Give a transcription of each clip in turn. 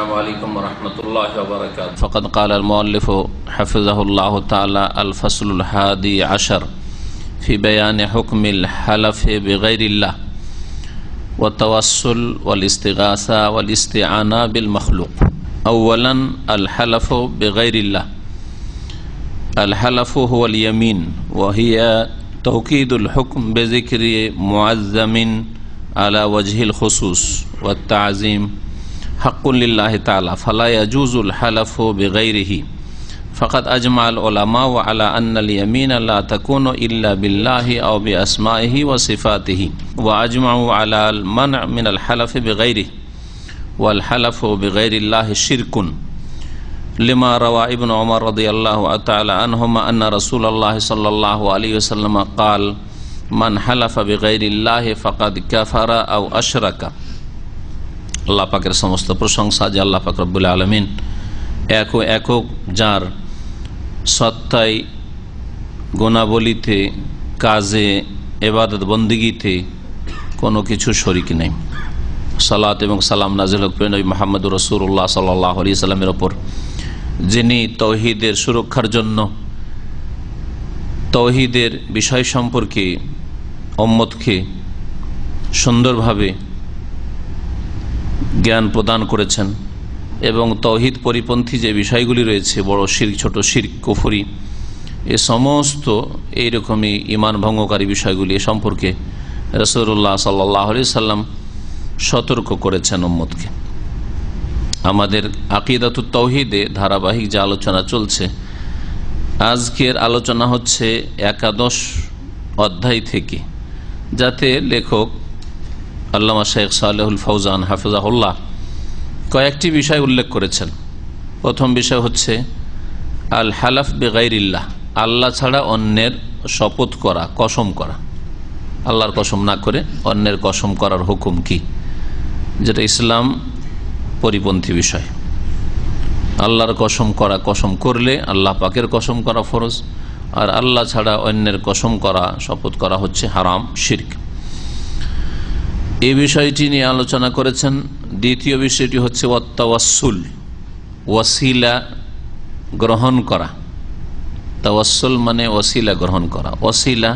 السلام عليكم ورحمة الله وبركاته. فقد قال المؤلف حفظه الله تعالى الفصل الحادي عشر في بيان حكم الحلف بغير الله والتوسل والاستغاثة والاستعانة بالمخلوق. أولا الحلف بغير الله. الحلف هو اليمين وهي توكيد الحكم بذكر معظم على وجه الخصوص والتعظيم حق لله تعالى فلا يجوز الحلف بغيره. فقد أجمع العلماء على أن اليمين لا تكون إلا بالله أو بأسمائه وصفاته، وأجمعوا على المنع من الحلف بغيره، والحلف بغير الله شرك، لما روى ابن عمر رضي الله تعالى عنهما أن رسول الله صلى الله عليه وسلم قال من حلف بغير الله فقد كفر أو أشرك। আল্লাহ পাকের সমস্ত প্রশংসা যে আল্লাহ পাক রব্বুল আলামিন একক যার সত্তায়, গুণাবলীতে, কাজে, ইবাদত বন্দেগীতে কোনো কিছু শরীক নেই। সালাত এবং সালাম নাজিল হোক নবী মুহাম্মদুর রাসূলুল্লাহ সাল্লাল্লাহু আলাইহি সাল্লামের ওপর, যিনি তাওহীদের সুরক্ষার জন্য তাওহীদের বিষয় সম্পর্কে উম্মতকে সুন্দরভাবে জ্ঞান প্রদান করেছেন এবং তাওহীদ পরিপন্থী যে বিষয়গুলি রয়েছে, বড় শিরক, ছোট শিরক, কুফরি, এ সমস্ত এইরকমই ঈমান ভঙ্গকারী বিষয়গুলি সম্পর্কে রাসূলুল্লাহ সাল্লাল্লাহু আলাইহি সাল্লাম সতর্ক করেছেন উম্মতকে। আমাদের আকিদাতুত তাওহীদে ধারাবাহিক যে আলোচনা চলছে, আজকের আলোচনা হচ্ছে একাদশ অধ্যায় থেকে, যাতে লেখক আল্লামা শেখ সালেহুল ফৌজান হাফিজাহুল্লাহ কয়েকটি বিষয় উল্লেখ করেছেন। প্রথম বিষয় হচ্ছে আল হালাফ বেগাইরিল্লাহ, আল্লাহ ছাড়া অন্যের শপথ করা, কসম করা। আল্লাহর কসম না করে অন্যের কসম করার হুকুম কি, যেটা ইসলাম পরিপন্থী বিষয়। আল্লাহর কসম করা, কসম করলে আল্লাহ পাকের কসম করা ফরজ, আর আল্লাহ ছাড়া অন্যের কসম করা, শপথ করা হচ্ছে হারাম, শিরক। এই বিষয়টি নিয়ে আলোচনা করেছেন। দ্বিতীয় বিষয়টি হচ্ছে ওয়াত্তাওয়াসসুল, ওয়াসিলা গ্রহণ করা। তাওয়াসসুল মানে ওয়াসিলা গ্রহণ করা। ওয়াসিলা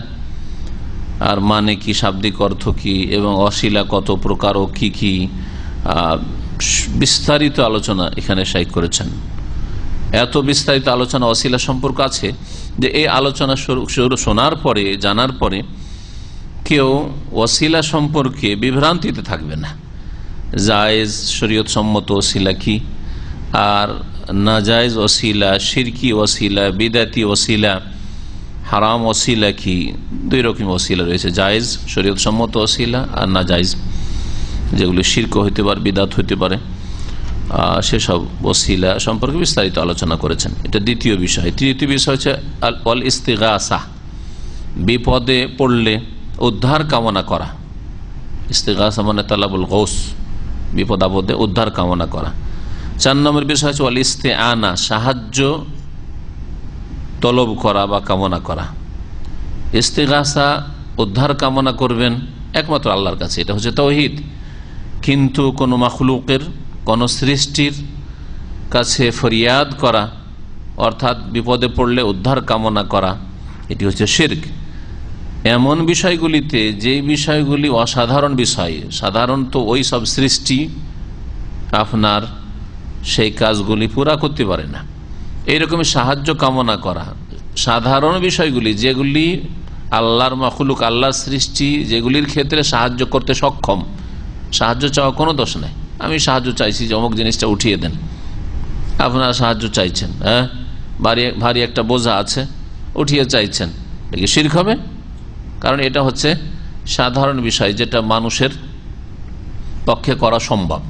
আর মানে কি, শাব্দিক অর্থ কি, এবং ওয়াসিলা কত প্রকার ও কি কি, বিস্তারিত আলোচনা এখানে শাইখ করেছেন। এত বিস্তারিত আলোচনা ওয়াসিলা সম্পর্ক আছে যে এই আলোচনা শোনার পরে, জানার পরে কেউ ওয়াসিলা সম্পর্কে বিভ্রান্তিতে থাকবে না। জায়েজ শরীয়ত সম্মত ওসিলা কি, আর নাজায়েজ ওসিলা, শিরকি ওসিলা, বিদাতি ওসিলা, হারাম ওসিলা কি, দুই রকম ওসিলা রয়েছে। জায়েজ শরীয়ত সম্মত ওসিলা, আর নাজায়েজ যেগুলো শিরক হইতে পারে, বিদাত হইতে পারে, সেসব ওসিলা সম্পর্কে বিস্তারিত আলোচনা করেছেন। এটা দ্বিতীয় বিষয়। তৃতীয় বিষয় হচ্ছে আল ইস্তিগাসা, বিপদে পড়লে উদ্ধার কামনা করা। ইস্তিগাসা মানে তালাবুল গৌস, বিপদ আপদে উদ্ধার কামনা করা। 4 নম্বর বিষয় হচ্ছে আল ইস্তিআনা, সাহায্য তলব করা বা কামনা করা। ইস্তিগাসা, উদ্ধার কামনা করবেন একমাত্র আল্লাহর কাছে, এটা হচ্ছে তাওহীদ। কিন্তু কোনো মাখলুকের, কোনো সৃষ্টির কাছে ফরিয়াদ করা, অর্থাৎ বিপদে পড়লে উদ্ধার কামনা করা, এটি হচ্ছে শিরক। এমন বিষয়গুলিতে, যে বিষয়গুলি অসাধারণ বিষয়, সাধারণত ওই সব সৃষ্টি আপনার সেই কাজগুলি পুরা করতে পারে না, এইরকমই সাহায্য কামনা করা। সাধারণ বিষয়গুলি যেগুলি আল্লাহর মাখলুক, আল্লাহর সৃষ্টি, যেগুলির ক্ষেত্রে সাহায্য করতে সক্ষম, সাহায্য চাওয়া কোনো দোষ নাই। আমি সাহায্য চাইছি যে অমুক জিনিসটা উঠিয়ে দেন, আপনারা সাহায্য চাইছেন, হ্যাঁ, ভারী একটা বোঝা আছে, উঠিয়ে চাইছেন, এটা কি শিরক হবে? কারণ এটা হচ্ছে সাধারণ বিষয়, যেটা মানুষের পক্ষে করা সম্ভব।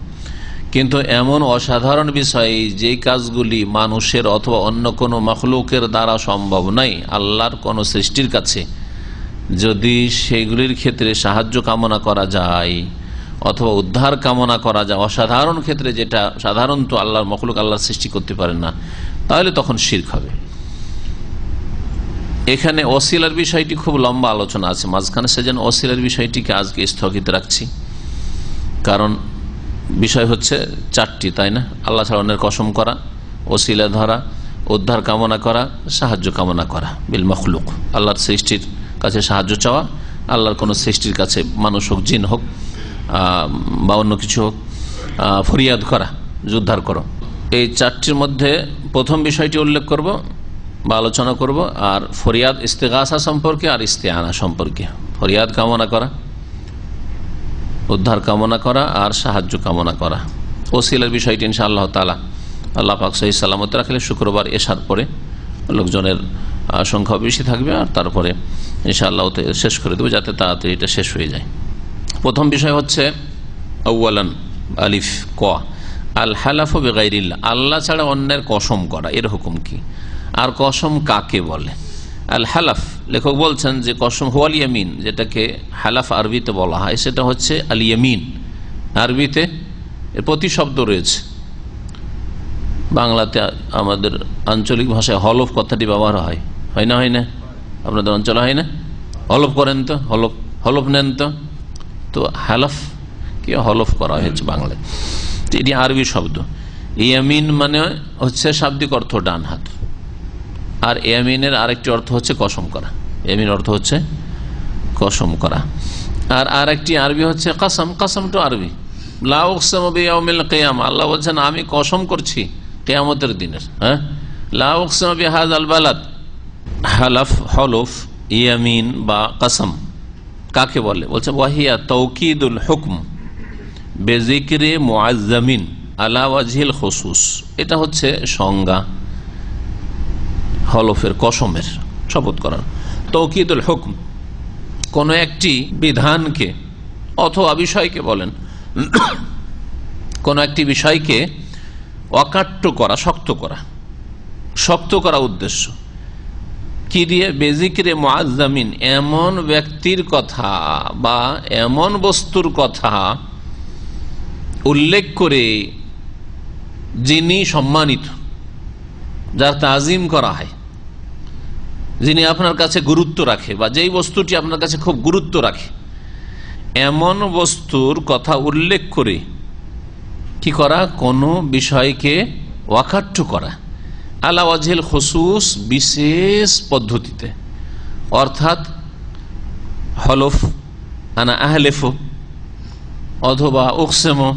কিন্তু এমন অসাধারণ বিষয়, যে কাজগুলি মানুষের অথবা অন্য কোনো মাখলুকের দ্বারা সম্ভব নয়, আল্লাহর কোনো সৃষ্টির কাছে যদি সেগুলির ক্ষেত্রে সাহায্য কামনা করা যায় অথবা উদ্ধার কামনা করা যায়, অসাধারণ ক্ষেত্রে, যেটা সাধারণত আল্লাহর মাখলুক, আল্লাহর সৃষ্টি করতে পারেন না, তাহলে তখন শিরক হবে। এখানে ওসিলার বিষয়টি খুব লম্বা আলোচনা আছে মাঝখানে, সেজন্য ওসিলার বিষয়টিকে আজকে স্থগিত রাখছি। কারণ বিষয় হচ্ছে চারটি, তাই না? আল্লাহ ছাড়া অন্যের কসম করা, ওসিলা ধরা, উদ্ধার কামনা করা, সাহায্য কামনা করা বিল মখলুক, আল্লাহর সৃষ্টির কাছে সাহায্য চাওয়া, আল্লাহর কোনো সৃষ্টির কাছে মানুষ হোক, জিন হোক বা অন্য কিছু হোক, ফরিয়াদ করা, উদ্ধার করো। এই চারটির মধ্যে প্রথম বিষয়টি উল্লেখ করব বা আলোচনা করব, আর ফরিয়াদ ইস্তেগাসা সম্পর্কে আর ইস্তেআনা সম্পর্কে। ফরিয়াদ কামনা করা, উদ্ধার কামনা করা আর সাহায্য কামনা করা। ওসিলার বিষয়টি ইনশাআল্লাহ তাআলা আল্লাহ পাক সহি সালামত রাখলে শুক্রবার এশার পরে লোকজনের সংখ্যা বেশি থাকবে, আর তারপরে ইনশাআল্লাহ শেষ করে দেবো যাতে তাড়াতাড়ি এটা শেষ হয়ে যায়। প্রথম বিষয় হচ্ছে আউয়ালান আলিফ ক আল হালাফু বিগাইরিল্লাহ, আল্লাহ ছাড়া অন্যের কসম করা, এর হুকুম কি, আর কসম কাকে বলে? আল হালাফ, লেখক বলছেন যে কসম হুয়াল ইয়ামিন, যেটাকে হালাফ আরবিতে বলা হয় সেটা হচ্ছে আল ইয়ামিন। আরবিতে এর প্রতিশব্দ রয়েছে, বাংলাতে আমাদের আঞ্চলিক ভাষায় হলফ কথাটি ব্যবহার হয়, হয় না? হয় না? আপনাদের অঞ্চলে হয় না? হলফ করেন তো, হলফ হলফ নেন তো। তো হালাফ কি হলফ করা হয়েছে বাংলায়, এটি আরবি শব্দ। ইয়ামিন মানে হচ্ছে শাব্দিক অর্থ ডান হাত, আর ইয়ামিনের আরেকটি অর্থ হচ্ছে কসম করা। ইয়ামিন অর্থ হচ্ছে কসম করা, আর আরেকটি আরবি হচ্ছে কাসম। কাসমটা আরবি, লা উকসিমু বিয়াউমিল কিয়ামা, আল্লাহ বলছেন আমি কসম করছি কিয়ামতের দিনের। হ্যাঁ, লা উকসিমু বিহাযাল বালাদ। হালাফ, হলফ, ইয়ামিন বা কাসম কাকে বলে? বলছে ওয়াহিয়া তাওকিদুল হুকম বেজিকরে মুআজ্জামিন আলা ওয়াজহিল খুসুস। এটা হচ্ছে সংজ্ঞা হলফের, কসমের, শপথ করার। তাওকিদুল হুকম, কোনো একটি বিধানকে অথবা বিষয়কে বলেন, কোনো একটি বিষয়কে অকাট্য করা, শক্ত করা উদ্দেশ্য কি দিয়ে? বেজিকরে মুআজ্জামিন, এমন ব্যক্তির কথা বা এমন বস্তুর কথা উল্লেখ করে যিনি সম্মানিত, যার তাজিম করা হয়, যিনি আপনার কাছে গুরুত্ব রাখে, বা যেই বস্তুটি আপনার কাছে খুব গুরুত্ব রাখে, এমন বস্তুর কথা উল্লেখ করে কি করা? কোনো বিষয়কে ওয়াকাট্য করা, আলা ওয়াজহিল খুসুস, বিশেষ পদ্ধতিতে। অর্থাৎ হলফ, আনা আহলেফ, অথবা উকসেমো,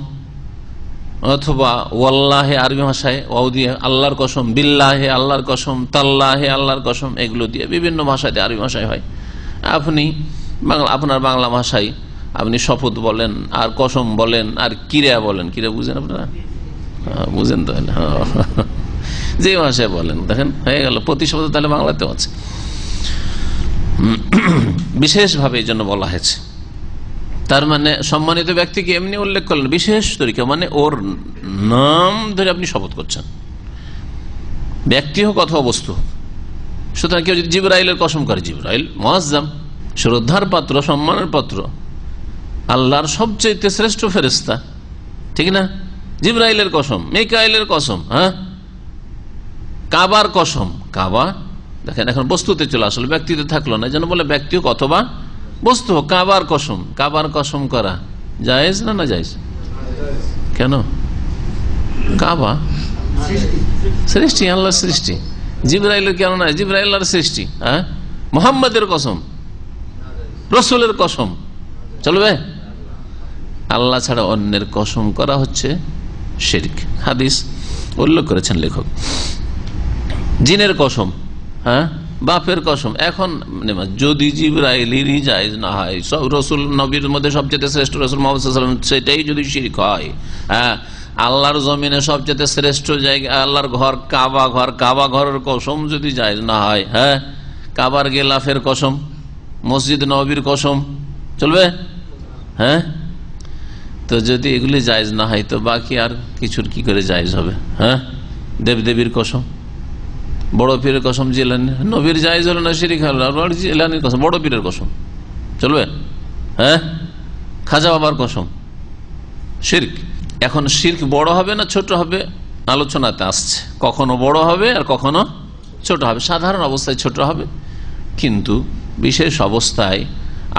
অথবা ওয়াল্লাহে আরবি ভাষায় ওয়াও দিয়ে আল্লাহর কসম, বিল্লাহে আল্লাহর কসম, তাল্লাহে আল্লাহর কসম, এগুলো দিয়ে বিভিন্ন ভাষাতে, আরবি ভাষায় হয়। আপনি আপনার বাংলা ভাষায় আপনি শপথ বলেন, আর কসম বলেন, আর কিরা বলেন। কিরা বুঝেন আপনারা? বুঝেন তো? যে ভাষায় বলেন, দেখেন হয়ে গেল প্রতিশব্দ, তাহলে বাংলাতেও আছে। বিশেষভাবে এই জন্য বলা হয়েছে। তার মানে সম্মানিত ব্যক্তিকে এমনি উল্লেখ করলেন বিশেষ তরিকা, মানে ওর নাম ধরে আপনি শপথ করছেন, ব্যক্তি হোক অথবা বস্তু হোক। সুতরাং কেউ যদি জিবরাইলের কসম করে, জিবরাইল মুআজ্জাম, শ্রদ্ধার পাত্র, সম্মানের পাত্র, আল্লাহর সবচেয়ে শ্রেষ্ঠ ফেরেশতা, ঠিক না? জিবরাইলের কসম, মিকাইলের কসম, হ্যাঁ, কাবার কসম। কাবা দেখেন এখন বস্তুতে চলে আসলে, ব্যক্তিতে থাকলো না, যেন বলে ব্যক্তি হোক অথবা বস্তু হোক। কাবার কসম, কাবার কসম করা জায়েজ না? না জায়েজ? কেন? কাবা সৃষ্টি, আল্লাহর সৃষ্টি। জিবরাইলের কেন না? জিবরাইল আল্লাহর সৃষ্টি। হ্যাঁ, মুহাম্মাদের কসম, রসুলের কসম চলবে? আল্লাহ ছাড়া অন্যের কসম করা হচ্ছে শিরক। হাদিস উল্লেখ করেছেন লেখক। জিনের কসম, হ্যাঁ, বাপের কসম। এখন যদি জিবরাইলেরই জায়েজ না হয়, সব রসুল নবীর মধ্যে সবচেয়ে শ্রেষ্ঠ রসুল মুহাম্মদ সাল্লাল্লাহু আলাইহি ওয়াসাল্লাম, সেটাই যদি শিরক হয়, হ্যাঁ, আল্লাহর জমিনে সবচেয়ে শ্রেষ্ঠ জায়গা আল্লাহর ঘর কাবা ঘর, কাবা ঘরের কসম যদি জায়েজ না হয়, হ্যাঁ, কাবার গেলাফের কসম, মসজিদ নববীর কসম চলবে? হ্যাঁ, তো যদি এগুলি জায়েজ না হয় তো বাকি আর কিছুর কি করে জায়েজ হবে? হ্যাঁ, দেবদেবীর কসম, বড় পীরের কসম, জিলানি, নবীর জায়েজ হলো না শিরক হলো, জিলানির কসম, বড় পীরের কসম চলবে? হ্যাঁ, খাজা বাবার কসম, শিরক। এখন শিরক বড় হবে না ছোট হবে আলোচনাতে আসছে, কখনো বড় হবে আর কখনো ছোট হবে। সাধারণ অবস্থায় ছোট হবে, কিন্তু বিশেষ অবস্থায়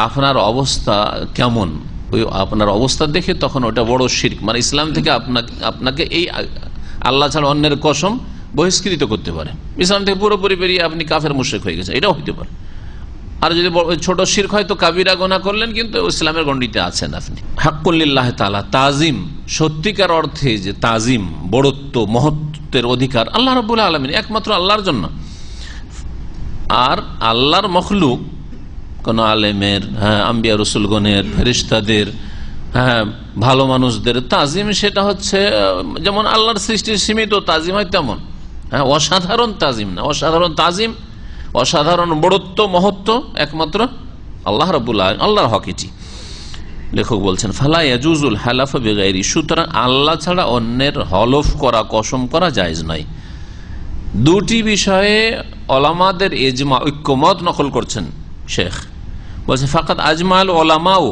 আপনার অবস্থা কেমন, ওই আপনার অবস্থা দেখে তখন ওটা বড় শিরক, মানে ইসলাম থেকে আপনাকে এই আল্লাহ ছাড়া অন্যের কসম বহিষ্কৃত করতে পারে। ইসলাম থেকে পুরোপুরি বেরিয়ে আপনি কাফের মুশরিক হয়ে গেছে, এটাও হইতে পারে। আর যদি ছোট শিরক হয় তো কাবিরা গুনাহ করলেন, কিন্তু ইসলামের গণ্ডিতে আছেন আপনি। হাক্কুলিল্লাহ তাআলা, তাজিম, সত্যিকার অর্থে যে তাজিম, বড়ত্ব, মহত্বের অধিকার আল্লাহ রাব্বুল আলামিন, একমাত্র আল্লাহর জন্য। আর আল্লাহর মখলুক, কোন আলেমের, আম্বিয়া রসুলগণের, ফেরেশতাদের, ভালো মানুষদের তাজিম, সেটা হচ্ছে যেমন আল্লাহর সৃষ্টির সীমিত তাজিম হয় তেমন, অসাধারণ তাজিম না। অসাধারণ তাজিম, অসাধারণ বড়ত্ব, মহত্ব একমাত্র আল্লাহ রাব্বুল আলামিন, আল্লাহর হকেটি। লেখক বলছেন ফালা ইয়াজুজুল হালাফু বিগাইরি, সুতরাং আল্লাহ ছাড়া অন্যের হলফ করা, কসম করা জায়েজ নয়। দুটি বিষয়ে ওলামাদের ইজমা, ঐক্যমত নকল করছেন শেখ। বলছে ফাকাত আজমাল ওলামাও,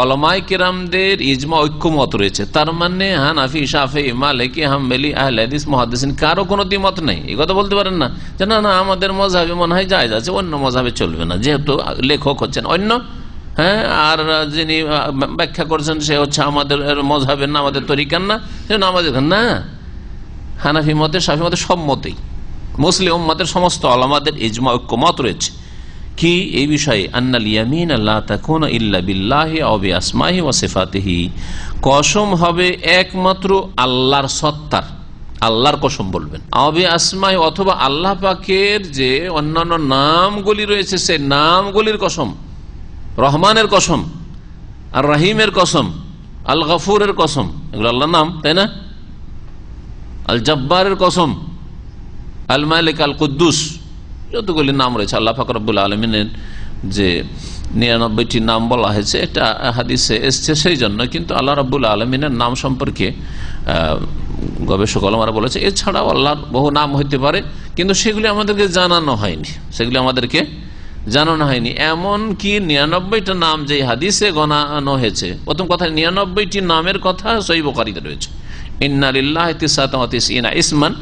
ওলামায়ে কেরামদের ইজমা, ঐক্যমত রয়েছে। তার মানে হানাফি, শাফিঈ, মালিকি, হাম্বলি, আহলে হাদিস, মুহাদ্দিসিন কারো কোনো দ্বিমত নেই। এই কথা বলতে পারেন না যে না আমাদের মযহাবে মনে হয় জায়েজ আছে, অন্য মযহাবে চলবে না, যেহেতু লেখক হচ্ছেন অন্য, আর যিনি ব্যাখ্যা করছেন সে হচ্ছে আমাদের মযহাবের না, আমাদের তরিকার না, সেজন্য আমাদের না। হানাফি মতে, শাফিঈ মতে, সব মতেই মুসলিম উম্মতের সমস্ত ওলামাদের ইজমা, ঐক্যমত রয়েছে। কি এই বিষয়ে? আন্নাল ইয়ামিন লা তাকুনু ইল্লা বিল্লাহি আও বিআসমাইহি ওয়া সিফাতিহি, কসম হবে একমাত্র আল্লাহর সত্তার, আল্লাহর কসম বলবেন। আও বিআসমাইহি, অথবা আল্লাহ পাকের যে অন্যান্য নামগুলি রয়েছে সেই নামগুলির কসম। রহমানের কসম, আর রহিমের কসম, আল গফুরের কসম, এগুলো আল্লাহর নাম, তাই না? আল জব্বারের কসম, আল মালিক, আল কুদ্দুস, যতগুলি নাম রয়েছে আল্লাহ পাক রব্বুল আলামিনের যে 99টি নাম বলা হয়েছে, এটা হাদিসে এসছে সেই জন্য। কিন্তু আল্লাহ রাব্বুল আলামিনের নাম সম্পর্কে গবেষক ওলামারা বলেছে এছাড়াও আল্লাহর বহু নাম হইতে পারে, কিন্তু সেগুলি আমাদেরকে জানানো হয়নি, সেগুলি আমাদেরকে জানানো হয়নি। এমন কি 99টা নাম যে হাদিসে গণানো হয়েছে, প্রথম কথা 99টি নামের কথা সহিহ বুখারীতে রয়েছে। ইন্না লিল্লাহি 99 ইসমান,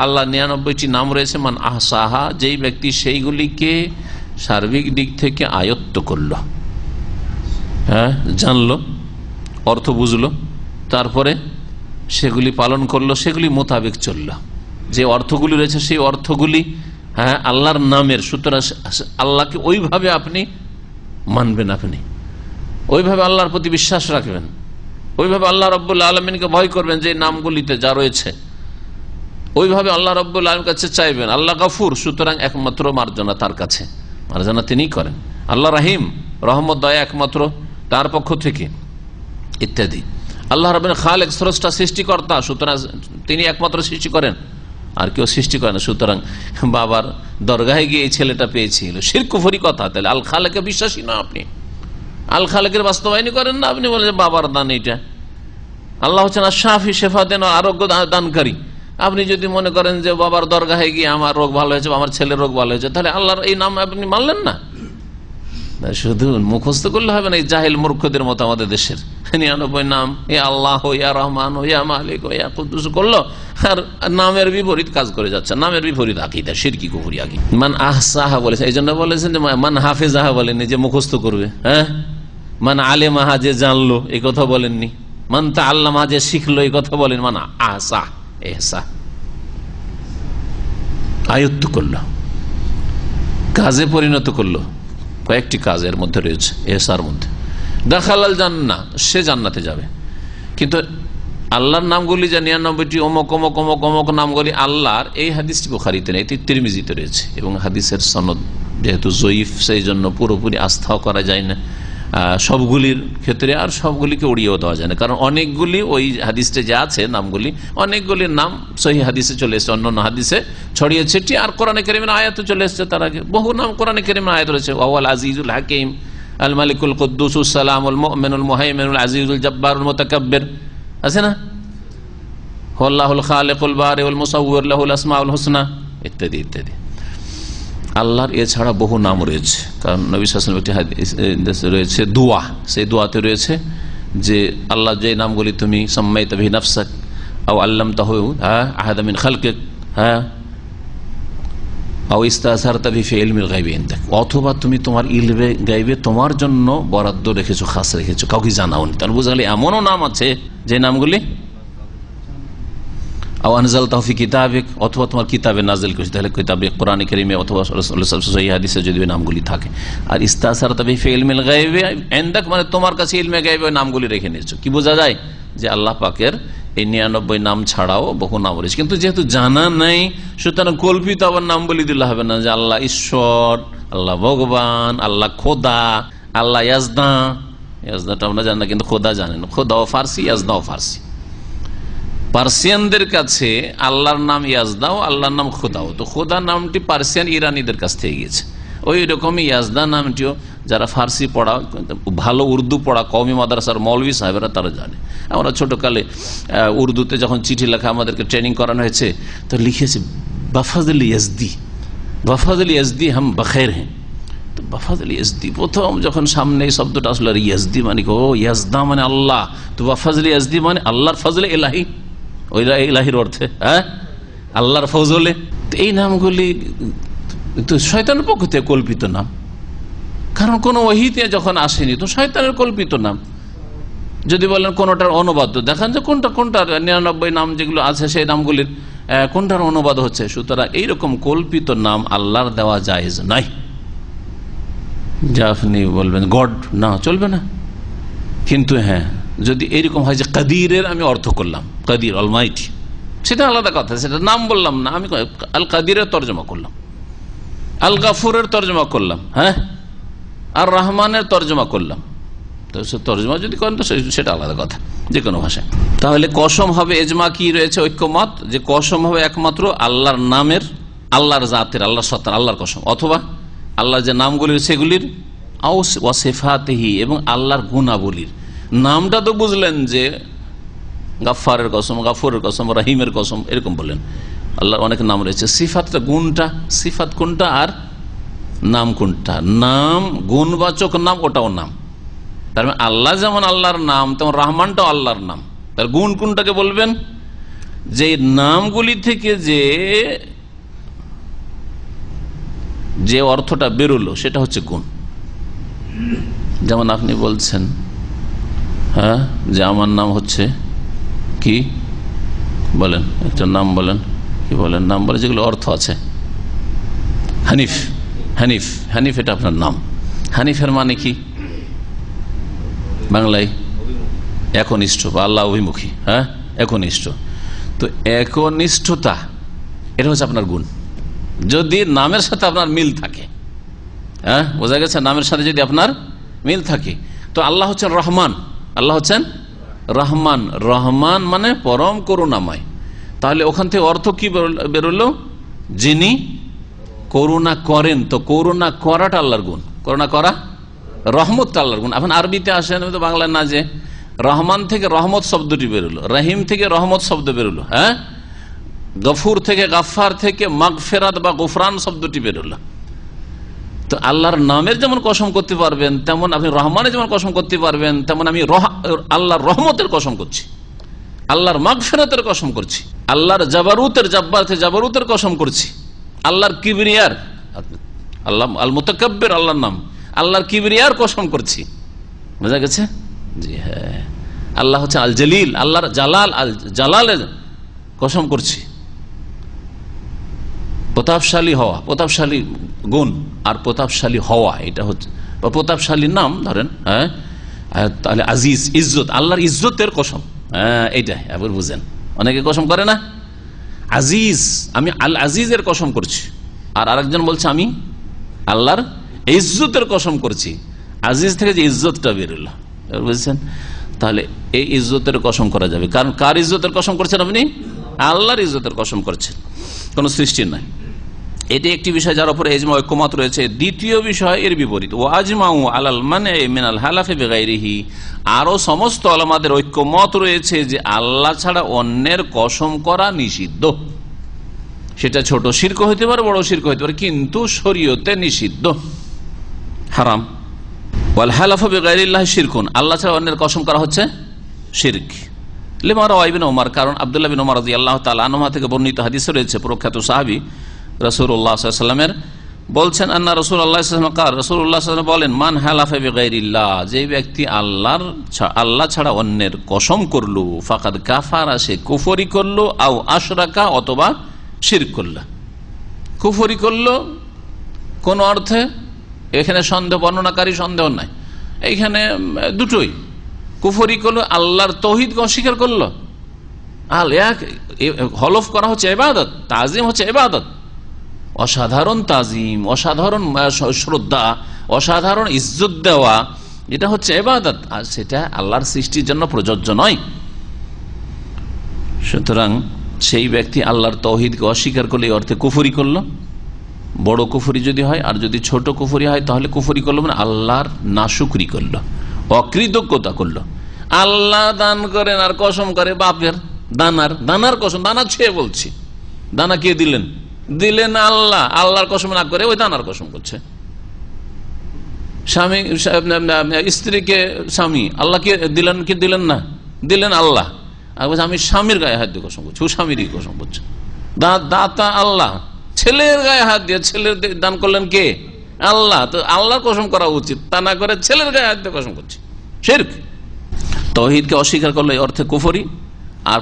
আল্লাহ 99টি নাম রয়েছে। মান আহসাহা, যেই ব্যক্তি সেইগুলিকে সার্বিক দিক থেকে আয়ত্ত করলো, জানলো, অর্থ বুঝলো, তারপরে সেগুলি পালন করলো, সেগুলি মোতাবেক চললো, যে অর্থগুলি রয়েছে সেই অর্থগুলি আল্লাহর নামের, সুতরাং আল্লাহকে ওইভাবে আপনি মানবেন, আপনি ওইভাবে আল্লাহর প্রতি বিশ্বাস রাখবেন, ওইভাবে আল্লাহ রাব্বুল আলামিনকে ভয় করবেন যে নামগুলিতে যা রয়েছে, ওইভাবে আল্লাহ রাব্বুল আলামিনের কাছে চাইবেন। আল্লাহ গফুর, সুতরাং একমাত্র মার্জনা তার কাছে, মার্জনা তিনিই করেন। আল্লাহ রাহিম, রহমত, দয়া একমাত্র তার পক্ষ থেকে, ইত্যাদি। আল্লাহ রাব্বুল খালেক, স্রষ্টা, সৃষ্টিকর্তা, সুতরাং তিনি একমাত্র সৃষ্টি করেন, আর কেউ সৃষ্টি করে না। সুতরাং বাবার দরগাহে গিয়ে এই ছেলেটা পেয়েছিল, শিরক কুফরি কথা। তাহলে আল খালেকে বিশ্বাসী না আপনি, আল খালেকের বাস্তবায়নই করেন না, আপনি বলেন বাবার দান এটা। আল্লাহ হচ্ছেন আশ-শাফি, শেফা দেন, আরোগ্য দানকারী। আপনি যদি মনে করেন যে বাবার দরগাহে গিয়ে আমার রোগ ভালো হয়েছে, আমার ছেলের রোগ ভালো হয়েছে, তাহলে আল্লাহর এই নাম আপনি মানলেন না। শুধু মুখস্থ করলে হবে না, এই জাহেল মূর্খদের মতো আমাদের দেশের 99 নাম, এ আল্লাহ, ইয়া রহমান, ইয়া মালিক, ইয়া কুদ্দুস করলো, আর নামের বিপরীত কাজ করে যাচ্ছে, নামের বিপরীত আকীদা, শিরকি কুফরি আকীদা। মান আহসাহা বলেছে, এই জন্য বলেছেন যে মান হাফেজাহা বলেননি যে মুখস্থ করবে, মান আলেমাহা যে জানলো, এই কথা বলেননি। মান তাআল্লামা যে শিখলো, এই কথা বলেন। মান আহসা, এহসা, আয়ত্ত করলো, কাজে পরিণত করলো। কয়েকটি কাজের মধ্যে রয়েছে এহসার মধ্যে। দাখালাল জান্নাহ, সে জান্নাতে যাবে। কিন্তু আল্লাহর নামগুলি যে 99টি অমক অমক অমক অমক নামগুলি আল্লাহর, এই হাদিসটি বুখারীতে নেই, তিরমিজিতে রয়েছে। এবং হাদিসের সনদ যেহেতু জয়ীফ, সেই জন্য পুরোপুরি আস্থাও করা যায় না সবগুলির ক্ষেত্রে, আর সবগুলিকে উড়িয়েও দেওয়া যায় না। কারণ অনেকগুলি ওই হাদিসে যে আছে নামগুলি, অনেকগুলির নাম সহিহ হাদিসে চলে এসেছে, অন্যান্য হাদিসে ছড়িয়ে ছিটিয়ে, আর কোরআনে কারীমের আয়াতে চলে এসেছে তার আগে। বহু নাম কোরআনে কারীমের আয়াত রয়েছে। ওয়াল আজিজুল হাকিম, আল মালিকুল কুদ্দুসুস সালামুল মুমিনুল মুহাইমিনুল আজিজুল জব্বারুল মুতাকাব্বির, আছে না? আল্লাহুল খালিকুল বারিউল মুসাউওয়ির লাহুল আসমাউল হুসনা, ইত্যাদি ইত্যাদি। আল্লাহর এছাড়া বহু নাম রয়েছে। কারণ নবী সাল্লাল্লাহু আলাইহি ওয়াসাল্লাম একটি রয়েছে দোয়া, সেই দোয়াতে রয়েছে যে আল্লাহ যে নামগুলি তুমি সাম্মাইতা বিহি নাফসাক আও আল্লামতাহু আহাদা মিন খালকিক অথবা তুমি তোমার ইলমে গাইবে তোমার জন্য বরাদ্দ রেখেছো, খাস রেখেছো, কাউকে জানাওনি। তাহলে বোঝা গেল এমনও নাম আছে যে নামগুলি অথবা তোমার কিতাবে নাজিল করেছে, তাহলে কিতাবে কোরআনে কারীমে অথবা সহিহ হাদিসে যদি ওই নামগুলি থাকে। আর ইস্তাসারতা বিহি ফি ইলমিল গায়বি ইনদাক, মানে তোমার কাছে ইলমে গায়বে ওই নামগুলি রেখে নিয়েছো। কি বোঝা যায় যে আল্লাহ পাকের এই 99 নাম ছাড়াও বহু নাম রয়েছে, কিন্তু যেহেতু জানা নেই সুতরাং কল্পিত আবার নাম বলে দিলে হবে না যে আল্লাহ ঈশ্বর, আল্লাহ ভগবান, আল্লাহ খোদা, আল্লাহ ইয়াজদা। ইয়াজদাটা আমরা জানি না, কিন্তু খোদা জানেন। খোদাও ফার্সি, ইয়াজদাও ফার্সি। পার্সিয়ানদের কাছে আল্লাহর নাম ইয়াজদাও, আল্লাহর নাম খোদাও। তো খোদা নামটি পার্সিয়ান ইরানিদের কাছ থেকে গিয়েছে। ওই রকমই ইয়াজদা নামটিও যারা ফার্সি পড়া, ভালো উর্দু পড়া কওমি মাদ্রাসার মৌলভী সাহেবেরা তারা জানে। আমরা ছোটকালে উর্দুতে যখন চিঠি লেখা আমাদেরকে ট্রেনিং করানো হয়েছে, তো লিখেছে বাফাজল ইয়াজদি, বাফাজল ইয়াজদি হাম বখের হ্যাঁ। তো বাফাজল ইয়াজদি প্রথম যখন সামনে এই শব্দটা আসলে, ইয়াজদি মানে ও ইয়াজদা মানে আল্লাহ, তো বাফাজল ইয়াজদি মানে আল্লাহর ফজলে এলাহি, ওই এলাহির অর্থে, হ্যাঁ আল্লাহর ফজলে। এই নামগুলি তো শয়তানের পক্ষ থেকে কল্পিত নাম, কারণ কোন ওহীতে যখন আসেনি, তো শয়তানের কল্পিত নাম। যদি বলেন কোনটার অনুবাদ, দেখেন যে কোনটার 99 নাম যেগুলো আছে সেই নামগুলির কোনটার অনুবাদ হচ্ছে। সুতরাং এইরকম কল্পিত নাম আল্লাহর দেওয়া জায়েজ নাই। যা আপনি বলবেন গড, না চলবে না। কিন্তু হ্যাঁ, যদি এরকম হয় যে কাদিরের আমি অর্থ করলাম, কাদির অলমাইটি, সেটা আলাদা কথা, সেটা নাম বললাম না, আমি আল কাদিরের তর্জমা করলাম, আল গাফুরের তর্জমা করলাম, হ্যাঁ আর রহমানের তর্জমা করলাম। তো সে তর্জমা যদি করেন তো সেটা আলাদা কথা, যে কোনো ভাষায়। তাহলে কসম হবে, এজমা কি রয়েছে, ঐক্যমত, যে কসম হবে একমাত্র আল্লাহর নামের, আল্লাহর জাতের, আল্লাহর সত্তার, আল্লাহর কসম, অথবা আল্লাহর যে নামগুলি সেগুলির, ওয়া সিফাতিহি, এবং আল্লাহর গুণাবলীর। নামটা তো বুঝলেন যে গাফফারের কসম, গাফুরের কসম, রহিমের কসম, এরকম বললেন। আল্লাহর অনেক নাম রয়েছে। সিফাতটা, গুণটা, সিফাত কোনটা আর নাম কোনটা? নাম গুণবাচক নাম, ওটাও নাম। তার মানে আল্লাহ যেমন আল্লাহর নাম, তেমন রহমানটাও আল্লাহর নাম। তার গুণ কোনটাকে বলবেন? যে নামগুলি থেকে যে অর্থটা বেরোলো সেটা হচ্ছে গুণ। যেমন আপনি বলছেন, হ্যাঁ, যে আমার নাম হচ্ছে কি বলেন, একটা নাম বলেন, কি বলেন, নাম বলে যেগুলো অর্থ আছে। হানিফ, হানিফ, হানিফ, এটা আপনার নাম। হানিফের মানে কি বাংলায়? একনিষ্ঠ বা আল্লাহ অভিমুখী, হ্যাঁ একনিষ্ঠ। তো একনিষ্ঠতা এটা হচ্ছে আপনার গুণ, যদি নামের সাথে আপনার মিল থাকে। হ্যাঁ, বোঝা গেছে? নামের সাথে যদি আপনার মিল থাকে। তো আল্লাহ হচ্ছেন রহমান, আল্লাহ হচ্ছেন রহমান। রহমান মানে পরম করুণাময়। তাহলে ওখান থেকে অর্থ কি বেরোলো? যিনি করুণা করেন। তো করুণা করাটা আল্লাহর গুণ, করুণা করা রহমতটা আল্লাহর গুণ। এখন আরবিতে আসেন, আমি তো বাংলায় না, যে রহমান থেকে রহমত শব্দটি বেরোলো, রহিম থেকে রহমত শব্দ বেরোলো, হ্যাঁ গফুর থেকে, গাফফার থেকে মাগফিরাত বা গুফরান শব্দটি বেরোলো। তো আল্লাহর নামের যেমন কসম করতে পারবেন, তেমন আপনি রহমানের যেমন কসম করতে পারবেন, তেমন আমি আল্লাহর রহমতের কসম করছি, আল্লাহর মাগফিরাতের কসম করছি, আল্লাহর জাবারুতের, জাবারুতের কসম করছি, আল্লাহর কিবরিয়ার, আল্লাহ আল মুতাকাব্বির আল্লাহর নাম, আল্লাহর কিবরিয়ার কসম করছি। বোঝা গেছে? জি হ্যাঁ। আল্লাহ হচ্ছে আল জলিল, আল্লাহর জালাল, আল জালালের কসম করছি। প্রতাপশালী হওয়া, প্রতাপশালী গুণ আর প্রতাপশালী হওয়া, এটা হচ্ছে বা প্রতাপশালী নাম ধরেন, হ্যাঁ। তাহলে আজিজ, ইজ্জত, আল্লাহর ইজ্জতের কসম, হ্যাঁ এইটাই আবার বুঝেন। অনেকে কসম করে না, আজিজ, আমি আল আজিজের কসম করছি। আর আরেকজন বলছে আমি আল্লাহর ইজ্জতের কসম করছি। আজিজ থেকে যে ইজ্জতটা বেরোলো, বুঝছেন? তাহলে এই ইজ্জতের কসম করা যাবে, কারণ কার ইজ্জতের কসম করছেন আপনি? আল্লাহর ইজ্জতের কসম করছেন, কোন সৃষ্টির নাই। এটি একটি বিষয় যার উপরে ইজমা ঐক্যমত রয়েছে। দ্বিতীয় বিষয় এর বিপরীত, ও আজমাউ আলাল মানে মিনাল হালাফি বিগাইরিহি, আরো সমস্ত উলামাদের ঐক্যমত রয়েছে যে আল্লাহ ছাড়া অন্যের কসম করা নিষিদ্ধ। সেটা ছোট শিরক হইতে পারে, বড় শিরক হইতে পারে, কিন্তু শরীয়তে নিষিদ্ধ, হারাম। ওয়াল হালাফু বিগাইরিল্লাহি শিরকুন, আল্লাহ ছাড়া অন্যের কসম করা হচ্ছে শিরক। লিমা রাওয়া ইবনে ওমর, কারণ আব্দুল্লাহ বিন ওমর রাদিয়াল্লাহু তাআলা আনহু থেকে বর্ণিত হাদিসে রয়েছে, প্রখ্যাত সাহাবী, রাসূলুল্লাহ সাল্লাল্লাহু আলাইহি ওয়াসাল্লামের বলছেন, আন্না রাসূলুল্লাহ সাল্লাল্লাহু আলাইহি ওয়াসাল্লাম কাল, রাসূলুল্লাহ সাল্লাল্লাহু আলাইহি ওয়াসাল্লাম বলেন, মান হালাফা বিগাইরিল্লাহ, যে ব্যক্তি আল্লাহ ছাড়া অন্যের কসম করলো, ফাকাদ কাফারা, সে কুফরি করলো, আও আশরাকা, অথবা শিরক করলো। কুফরি করলো কোন অর্থে, এখানে সন্দেহ, বর্ণনাকারী সন্দেহ নাই, এইখানে দুটোই। কুফরি করলো, আল্লাহর তৌহিদকে অস্বীকার করলো। হলফ করা হচ্ছে ইবাদত, তাজিম হচ্ছে ইবাদত, অসাধারণ তাজিম, অসাধারণ শ্রদ্ধা, অসাধারণ ইজ্জত দেওয়া, এটা হচ্ছে ইবাদত, আর সেটা আল্লাহর সৃষ্টির জন্য প্রযোজ্য নয়। সুতরাং সেই ব্যক্তি আল্লাহর তৌহিদকে অস্বীকার করলে এই অর্থে কুফরি করলো, বড় কুফরি যদি হয়, আর যদি ছোট কুফরি হয় তাহলে কুফরি করলো মানে আল্লাহর নাশুকরি করলো, অকৃতজ্ঞতা করলো। আল্লাহ দান করেন আর কসম করে বাপের দানার কসম, দানা ছুঁয়ে বলছি, দানা কে দিলেন? দিলেন আল্লাহ। আল্লাহর কসম না করে ওই দানার কসম করছে। স্বামী স্ত্রীকে স্বামী, আল্লাহকে দিলেন কি দিলেন না? দিলেন আল্লাহ। আর বলছে আমি স্বামীর গায়ে হাত দিয়ে কসম করছি, ও স্বামীরই কসম করছে। দাতা আল্লাহ, ছেলের গায়ে হাত দিয়ে, ছেলের দান করলেন কে? আল্লাহ। তো আল্লাহর কসম করা উচিত, তা না করে ছেলের গায়ে হাত দিয়ে কসম করছে, শিরক। তাওহীদকে অস্বীকার করলে অর্থে কুফরি। আর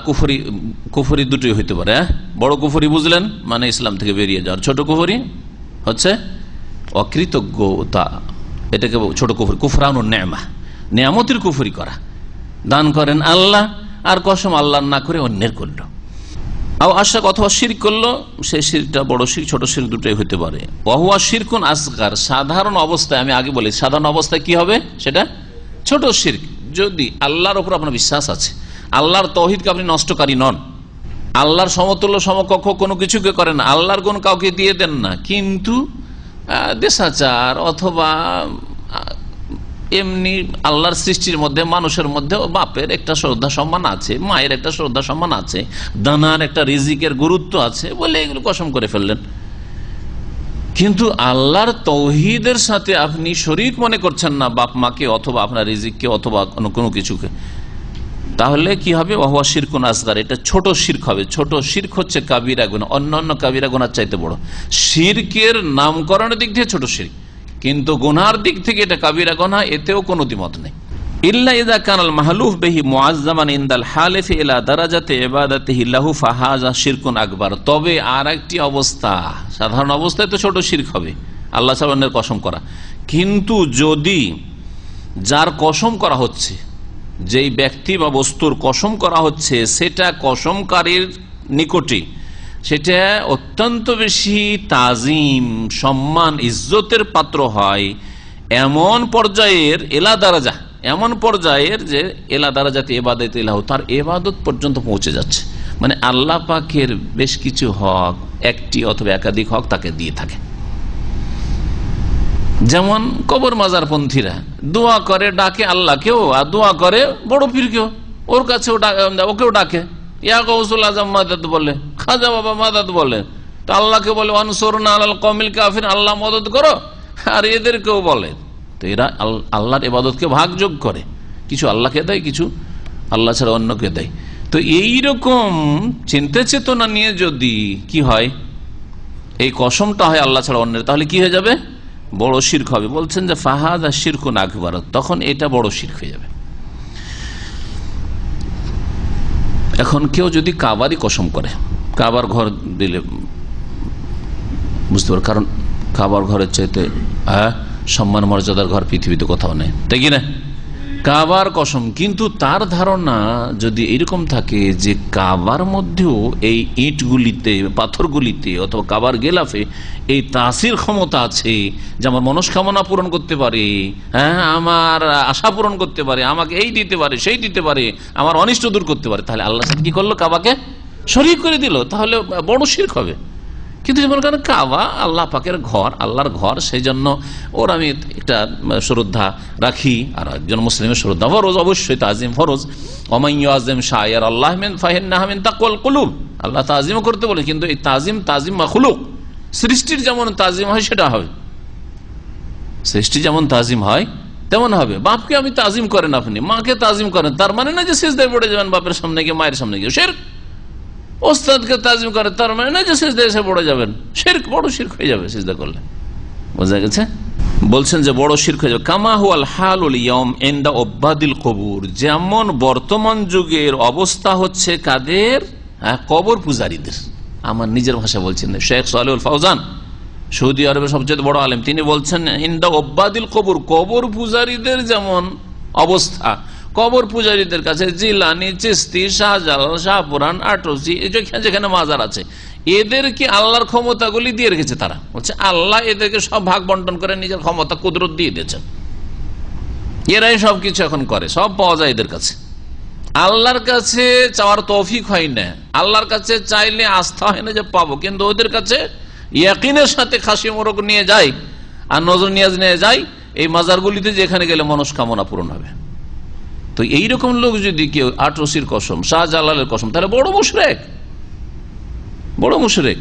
কুফরি দুটোই হইতে পারে। বড় কুফরি বুঝলেন মানে ইসলাম থেকে বেরিয়ে যাওয়ার, ছোট কুফরি হচ্ছে অকৃতজ্ঞতা, এটাকে ছোট কুফরি। কুফরানুন নেমা, নেয়ামতের কুফরি করা, দান করেন আল্লাহ আর কসম আল্লাহ না করে অন্যের করলো। আও আশরাক, অথবা শিরক করলো, সেই শিরকটা বড় শিরক, ছোট শিরক দুটোই হতে পারে। ওয়াহুয়া শিরকুন আসগার, সাধারণ অবস্থায়, আমি আগে বলি সাধারণ অবস্থায় কি হবে সেটা ছোট শিরক। যদি আল্লাহর উপর আপনার বিশ্বাস আছে, আল্লাহর তৌহিদকে আপনি নষ্টকারী নন, আল্লাহর সমতুল্য সমকক্ষ কোনো কিছুকে করেন না, আল্লাহর গুণ কাউকে দিয়ে দেন না, কিন্তু দেশাচার অথবা এমনি আল্লাহর সৃষ্টির মধ্যে, মানুষের মধ্যে বাপের একটা শ্রদ্ধা সম্মান আছে, মায়ের একটা শ্রদ্ধা সম্মান আছে, দানার একটা রিজিকের গুরুত্ব আছে বলে এগুলো কসম করে ফেললেন। কিন্তু আল্লাহর তৌহিদের সাথে আপনি শরীক মনে করছেন না বাপ মাকে, অথবা আপনার রিজিককে, অথবা কোনো কিছুকে, তাহলে কি হবে? ওয়াহুয়া শিরকুন আসগার, এটা ছোট শিরক হবে। ছোট শিরক হচ্ছে কাবিরা গুনাহ, অন্যান্য কাবিরা গুনার চাইতে বড়। শিরকের নামকরণের দিক থেকে ছোট শিরক, কিন্তু গুনার দিক থেকে এটা কাবিরা গুনাহ, এতেও কোনো দ্বিমত নেই। ইল্লা ইযা কানাল মাহলুফ বিহি মুআজ্জামান ইনদাল হালিফি ইলা দারাজাতি ইবাদাতিহি লাহু ফাহাযা শিরকুন আকবার। তবে আর একটি অবস্থা, সাধারণ অবস্থায় তো ছোট শিরক হবে, আল্লাহ ছাড়া অন্যের কসম করা। কিন্তু যদি যার কসম করা হচ্ছে, যেই ব্যক্তি বা বস্তুর কসম করা হচ্ছে, সেটা কসমকারীর নিকটে সেটা অত্যন্ত বেশি তাজিম, সম্মান, ইজ্জতের পাত্র হয়, এমন পর্যায়ের এলা দারাজা, এমন পর্যায়ের যে এলা দারাজাতে ইবাদত ইলাহু, তার ইবাদত পর্যন্ত পৌঁছে যাচ্ছে, মানে আল্লাহ পাকের বেশ কিছু হক, একটি অথবা একাধিক হক তাকে দিয়ে থাকে। যেমন কবর মাজার পন্থীরা দোয়া করে, ডাকে আল্লাহকেও, আর দোয়া করে বড় পীরকেও, ওর কাছেও ওকেও ডাকে, ইয়া গৌসুল আজম মাদাদ বলে, খাজা বাবা মাদাদ বলে, তো আল্লাহকে বলে আনসুরনা আলাল কওমিল কাফির, আল্লাহ মদদ করো, আর এদেরকেও বলে। তো এরা আল্লাহর ইবাদতকে ভাগযোগ করে, কিছু আল্লাহকে দেয়, কিছু আল্লাহ ছাড়া অন্যকে দেয়। তো এইরকম চিন্তা চেতনা নিয়ে যদি কি হয়, এই কসমটা হয় আল্লাহ ছাড়া অন্যের, তাহলে কি হয়ে যাবে? বড় শিরক হবে। বলছেন যে ফাহাদা শিরকুন আকবার, তখন এটা বড় শিরক হয়ে যাবে। এখন কেউ যদি কাবারই কসম করে, কাবার ঘর দিলে বুঝতে পারে, কারণ কাবার ঘরের চাইতে সম্মান মর্যাদার ঘর পৃথিবীতে কোথাও নেই, তাই কি না? কাবার কসম, কিন্তু তার ধারণা যদি এরকম থাকে যে কাবার মধ্যেও এই ইটগুলিতে, পাথরগুলিতে অথবা কাবার গেলাফে এই তাসির ক্ষমতা আছে, যে আমার মনস্কামনা পূরণ করতে পারে, হ্যাঁ, আমার আশা পূরণ করতে পারে, আমাকে এই দিতে পারে, সেই দিতে পারে, আমার অনিষ্ট দূর করতে পারে, তাহলে আল্লাহ কি করলো? কাবাকে শরীক করে দিল, তাহলে বড় শিরক হবে। কিন্তু যেমন কারণ কাবা আল্লাহ পাকের ঘর, আল্লাহর ঘর, সেই জন্য ওর আমি একটা শ্রদ্ধা রাখি, আর একজন মুসলিমের শ্রদ্ধা ফরজ, অবশ্যই তাজিম ফরজ। ওমাইয়াজিম শাইর আল্লাহ মিন ফাহিন্নাহা মিন তাকওয়াল কুলুব, আল্লাহ তাজিমও করতে বলে, কিন্তু এই তাজিম মাখলুক, সৃষ্টির যেমন তাজিম হয় সেটা হবে, সৃষ্টি যেমন তাজিম হয় তেমন হবে। বাপকে আমি তাজিম করেন, আপনি মাকে তাজিম করেন, তার মানে না যে সিজদায় পড়ে যাবেন বাপের সামনে গিয়ে, মায়ের সামনে গিয়ে, শিরক। ওস্তাদকে তাজিম করে তার মানে না যে সিজদা এসে পড়ে যাবেন, শিরক, বড় শিরক হয়ে যাবে সিজদা করলে। বোঝা গেছে? বলছেন যে বড় শিরক হয়ে যাবে। কামা হুয়াল হালুল ইয়াউম ইনদা উবাদিল কবুর, যেমন বর্তমান যুগের অবস্থা হচ্ছে কাদের? কবর পূজারীদের। আমার নিজের ভাষা বলছেন শেখ সালেহুল ফাওজান, সৌদি আরবের সবচেয়ে বড় আলেম, তিনি বলছেন ইনদা উবাদিল কবুর, কবর পূজারীদের যেমন অবস্থা, কবর পূজারীদের কাছে জিলানি, চিস্তি, শাহজালাল, শাহপুরান, আটরসি, যেখানে মাজার আছে, এদেরকে আল্লাহর ক্ষমতাগুলি দিয়ে রেখেছে। তারা বলছে আল্লাহ এদেরকে সব ভাগ বন্টন করে নিজের ক্ষমতা কুদরত দিয়ে দিয়েছেন, এরাই সবকিছু এখন করে, সব পাওয়া যায় এদের কাছে। আল্লাহর কাছে চাওয়ার তৌফিক হয় না, আল্লাহর কাছে চাইলে আস্থা হয় না যে পাবো, কিন্তু ওদের কাছে ইয়াকিনের সাথে খাসি মোরগ নিয়ে যায় আর নজর নিয়াজ নিয়ে যায় এই মাজারগুলিতে, যেখানে গেলে মনস্কামনা পূরণ হবে। তো এইরকম লোক যদি কেউ আটরসির কসম, শাহজালালের কসম, তাহলে বড় মুশরিক, বড় মুশরিক।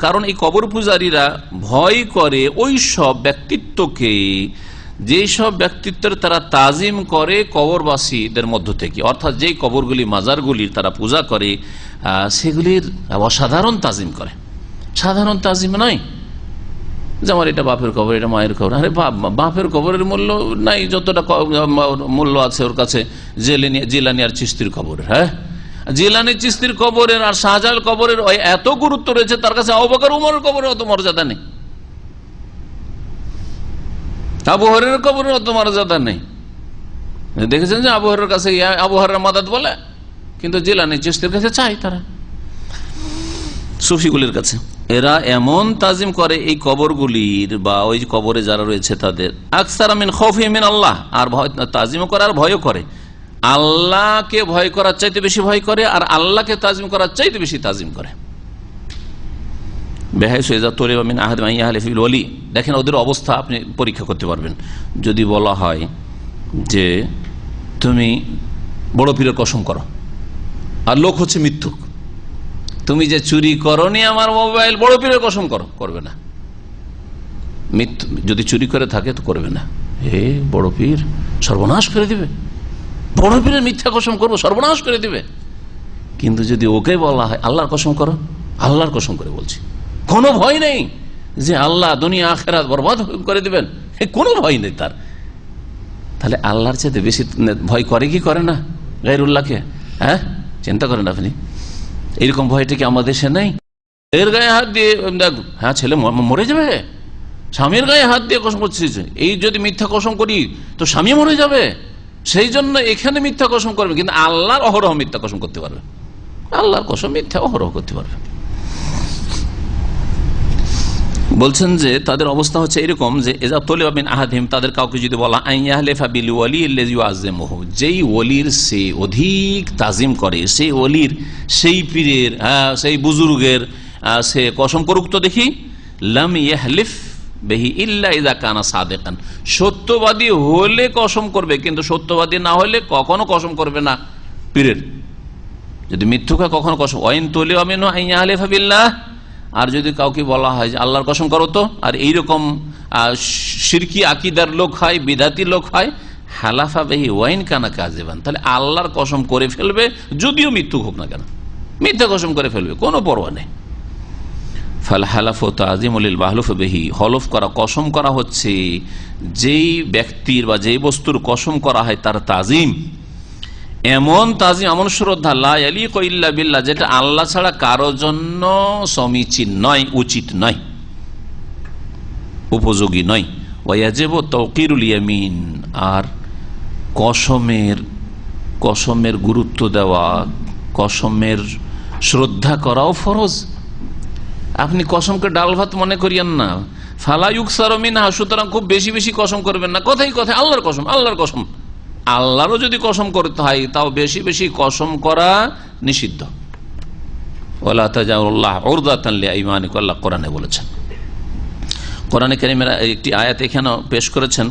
কারণ এই কবর পূজারীরা ভয় করে ওই সব ব্যক্তিত্বকে, যেই সব ব্যক্তিত্বের তারা তাজিম করে কবরবাসীদের মধ্য থেকে, অর্থাৎ যেই কবরগুলি, মাজারগুলির তারা পূজা করে, সেগুলির অসাধারণ তাজিম করে, সাধারণ তাজিম নয়। যেমন এটা বাপের কবর, এটা মায়ের কবর। আরে বাপের কবরের মূল্য নাই যতটা মূল্য আছে ওর কাছে জিলানি আর চিস্তির কবরের। হ্যাঁ, জিলানি চিস্তির কবরের আর শাহজালাল কবরের এত গুরুত্ব রয়েছে, তার কাছে আবু বকর উমরের কবরের অত মর্যাদা নেই, আবু হুরায়রার কবরের অত মর্যাদা নেই। দেখেছেন যে আবু হুরায়রার কাছে আবু হুরায়রা মাদাদ বলে, কিন্তু জিলানি চিস্তির কাছে চাই তারা, সুফিগুলির কাছে। এরা এমন তাজিম করে এই কবরগুলির, বা ওই কবরে যারা রয়েছে তাদের, আকসার মিন খাউফি মিন আল্লাহ, আর ভয় তাজিম করে আর ভয়ও করে। আল্লাহকে ভয় করার চাইতে বেশি ভয় করে, আর আল্লাহকে তাজিম করার চাইতে বেশি তাজিম করে। দেখেন ওদের অবস্থা আপনি পরীক্ষা করতে পারবেন। যদি বলা হয় যে তুমি বড় পীরের কসম করো, আর লোক হচ্ছে মিথ্যুক, তুমি যে চুরি করনি আমার মোবাইল, বড় পীরের কসম করো, করবে না। মিথ্যু যদি চুরি করে থাকে তো করবে না। হে বড় পীর সর্বনাশ করে দিবে, বড় পীরের মিথ্যা কসম করবো, সর্বনাশ করে দিবে। কিন্তু যদি ওকে বলা হয় আল্লাহর কসম করো, আল্লাহর কসম করে বলছি, কোনো ভয় নেই যে আল্লাহ দুনিয়া আখিরাত বরবাদ করে দিবেন, কোনো ভয় নেই তার, তাহলে আল্লাহর চাইতে বেশি ভয় করে কি করে না গায়রুল্লাহকে? হ্যাঁ, চিন্তা করেন আপনি, এইরকম ভয়টা কি আমাদের দেশে নেই? এর গায়ে হাত দিয়ে, হ্যাঁ ছেলে মরে যাবে, স্বামীর গায়ে হাত দিয়ে কসম করছিস, এই যদি মিথ্যা কসম করি তো স্বামী মরে যাবে, সেই জন্য এখানে মিথ্যা কসম করবে, কিন্তু আল্লাহর অহরহ মিথ্যা কসম করতে পারবে, আল্লাহর কসম মিথ্যা অহরহ করতে পারবে। বলছেন যে তাদের অবস্থা হচ্ছে এরকম যে এজা তলিবা মিন আহাদিহিম, তাদের কাউকে যদি বলা আইয়াহলিফা বিল ওয়ালি আল্লাযী ইউআযযিমুহু, যেই ওলির সে অধিক তাজিম করে, সেই ওলির, সেই পীরের, সেই বুজুর্গের সে কসম করুক তো দেখি, লাম ইয়াহলিফ বিহি ইল্লা ইযা কানা সাদিকান, সত্যবাদী হলে কসম করবে, কিন্তু সত্যবাদী না হলে কখনো কসম করবে না পীরের। যদি মিথ্যুকা কখনো কসম, ওয়াইন তলিবা মিনহু আইয়াহলিফা বিল্লাহ, আর যদি কাউকে বলা হয় যে আল্লাহর কসম করো তো, আর এইরকম শিরকি আকীদার লোক হয়, বিদাতি লোক হয়, হালাফা বিহি ওয়াইন কানা কাযিবান, তাহলে আল্লাহর কসম করে ফেলবে, যদিও মিথ্যুক হোক না কেন, মিথ্যা কসম করে ফেলবে, কোনো পরোয়া নেই। ফাল হালাফু তাযিমুল লিল মাহলুফ বিহি, হলফ করা, কসম করা হচ্ছে যেই ব্যক্তির বা যেই বস্তুর কসম করা হয় তার তাজিম, এমন তাজিম, এমন শ্রদ্ধা, লা ইয়ালিকু ইল্লা বিল্লাহ, যেটা আল্লাহ ছাড়া কারো জন্য সমীচীন নয়, উচিত নয়, উপযোগী নয়। ওয়াজিবু তাওকিরুল ইয়ামিন, আর কসমের গুরুত্ব দেওয়া, কসমের শ্রদ্ধা করাও ফরজ। আপনি কসমকে ডাল ভাত মনে করিয়েন না, ফালা ইউকসারু মিনহা, সুতরাং খুব বেশি বেশি কসম করবেন না, কথাই কথায় আল্লাহর কসম, আল্লাহর কসম। আল্লাহরও যদি কসম করতে হয় তাও বেশি বেশি কসম করা নিষিদ্ধ। ওয়ালা তাজাউল্লাহ উরদাতান লিআইমানিকুম, আল্লাহ কোরআনে বলেছেন। কোরআনে কারীমের একটি আয়াত এখানে পেশ করেছেন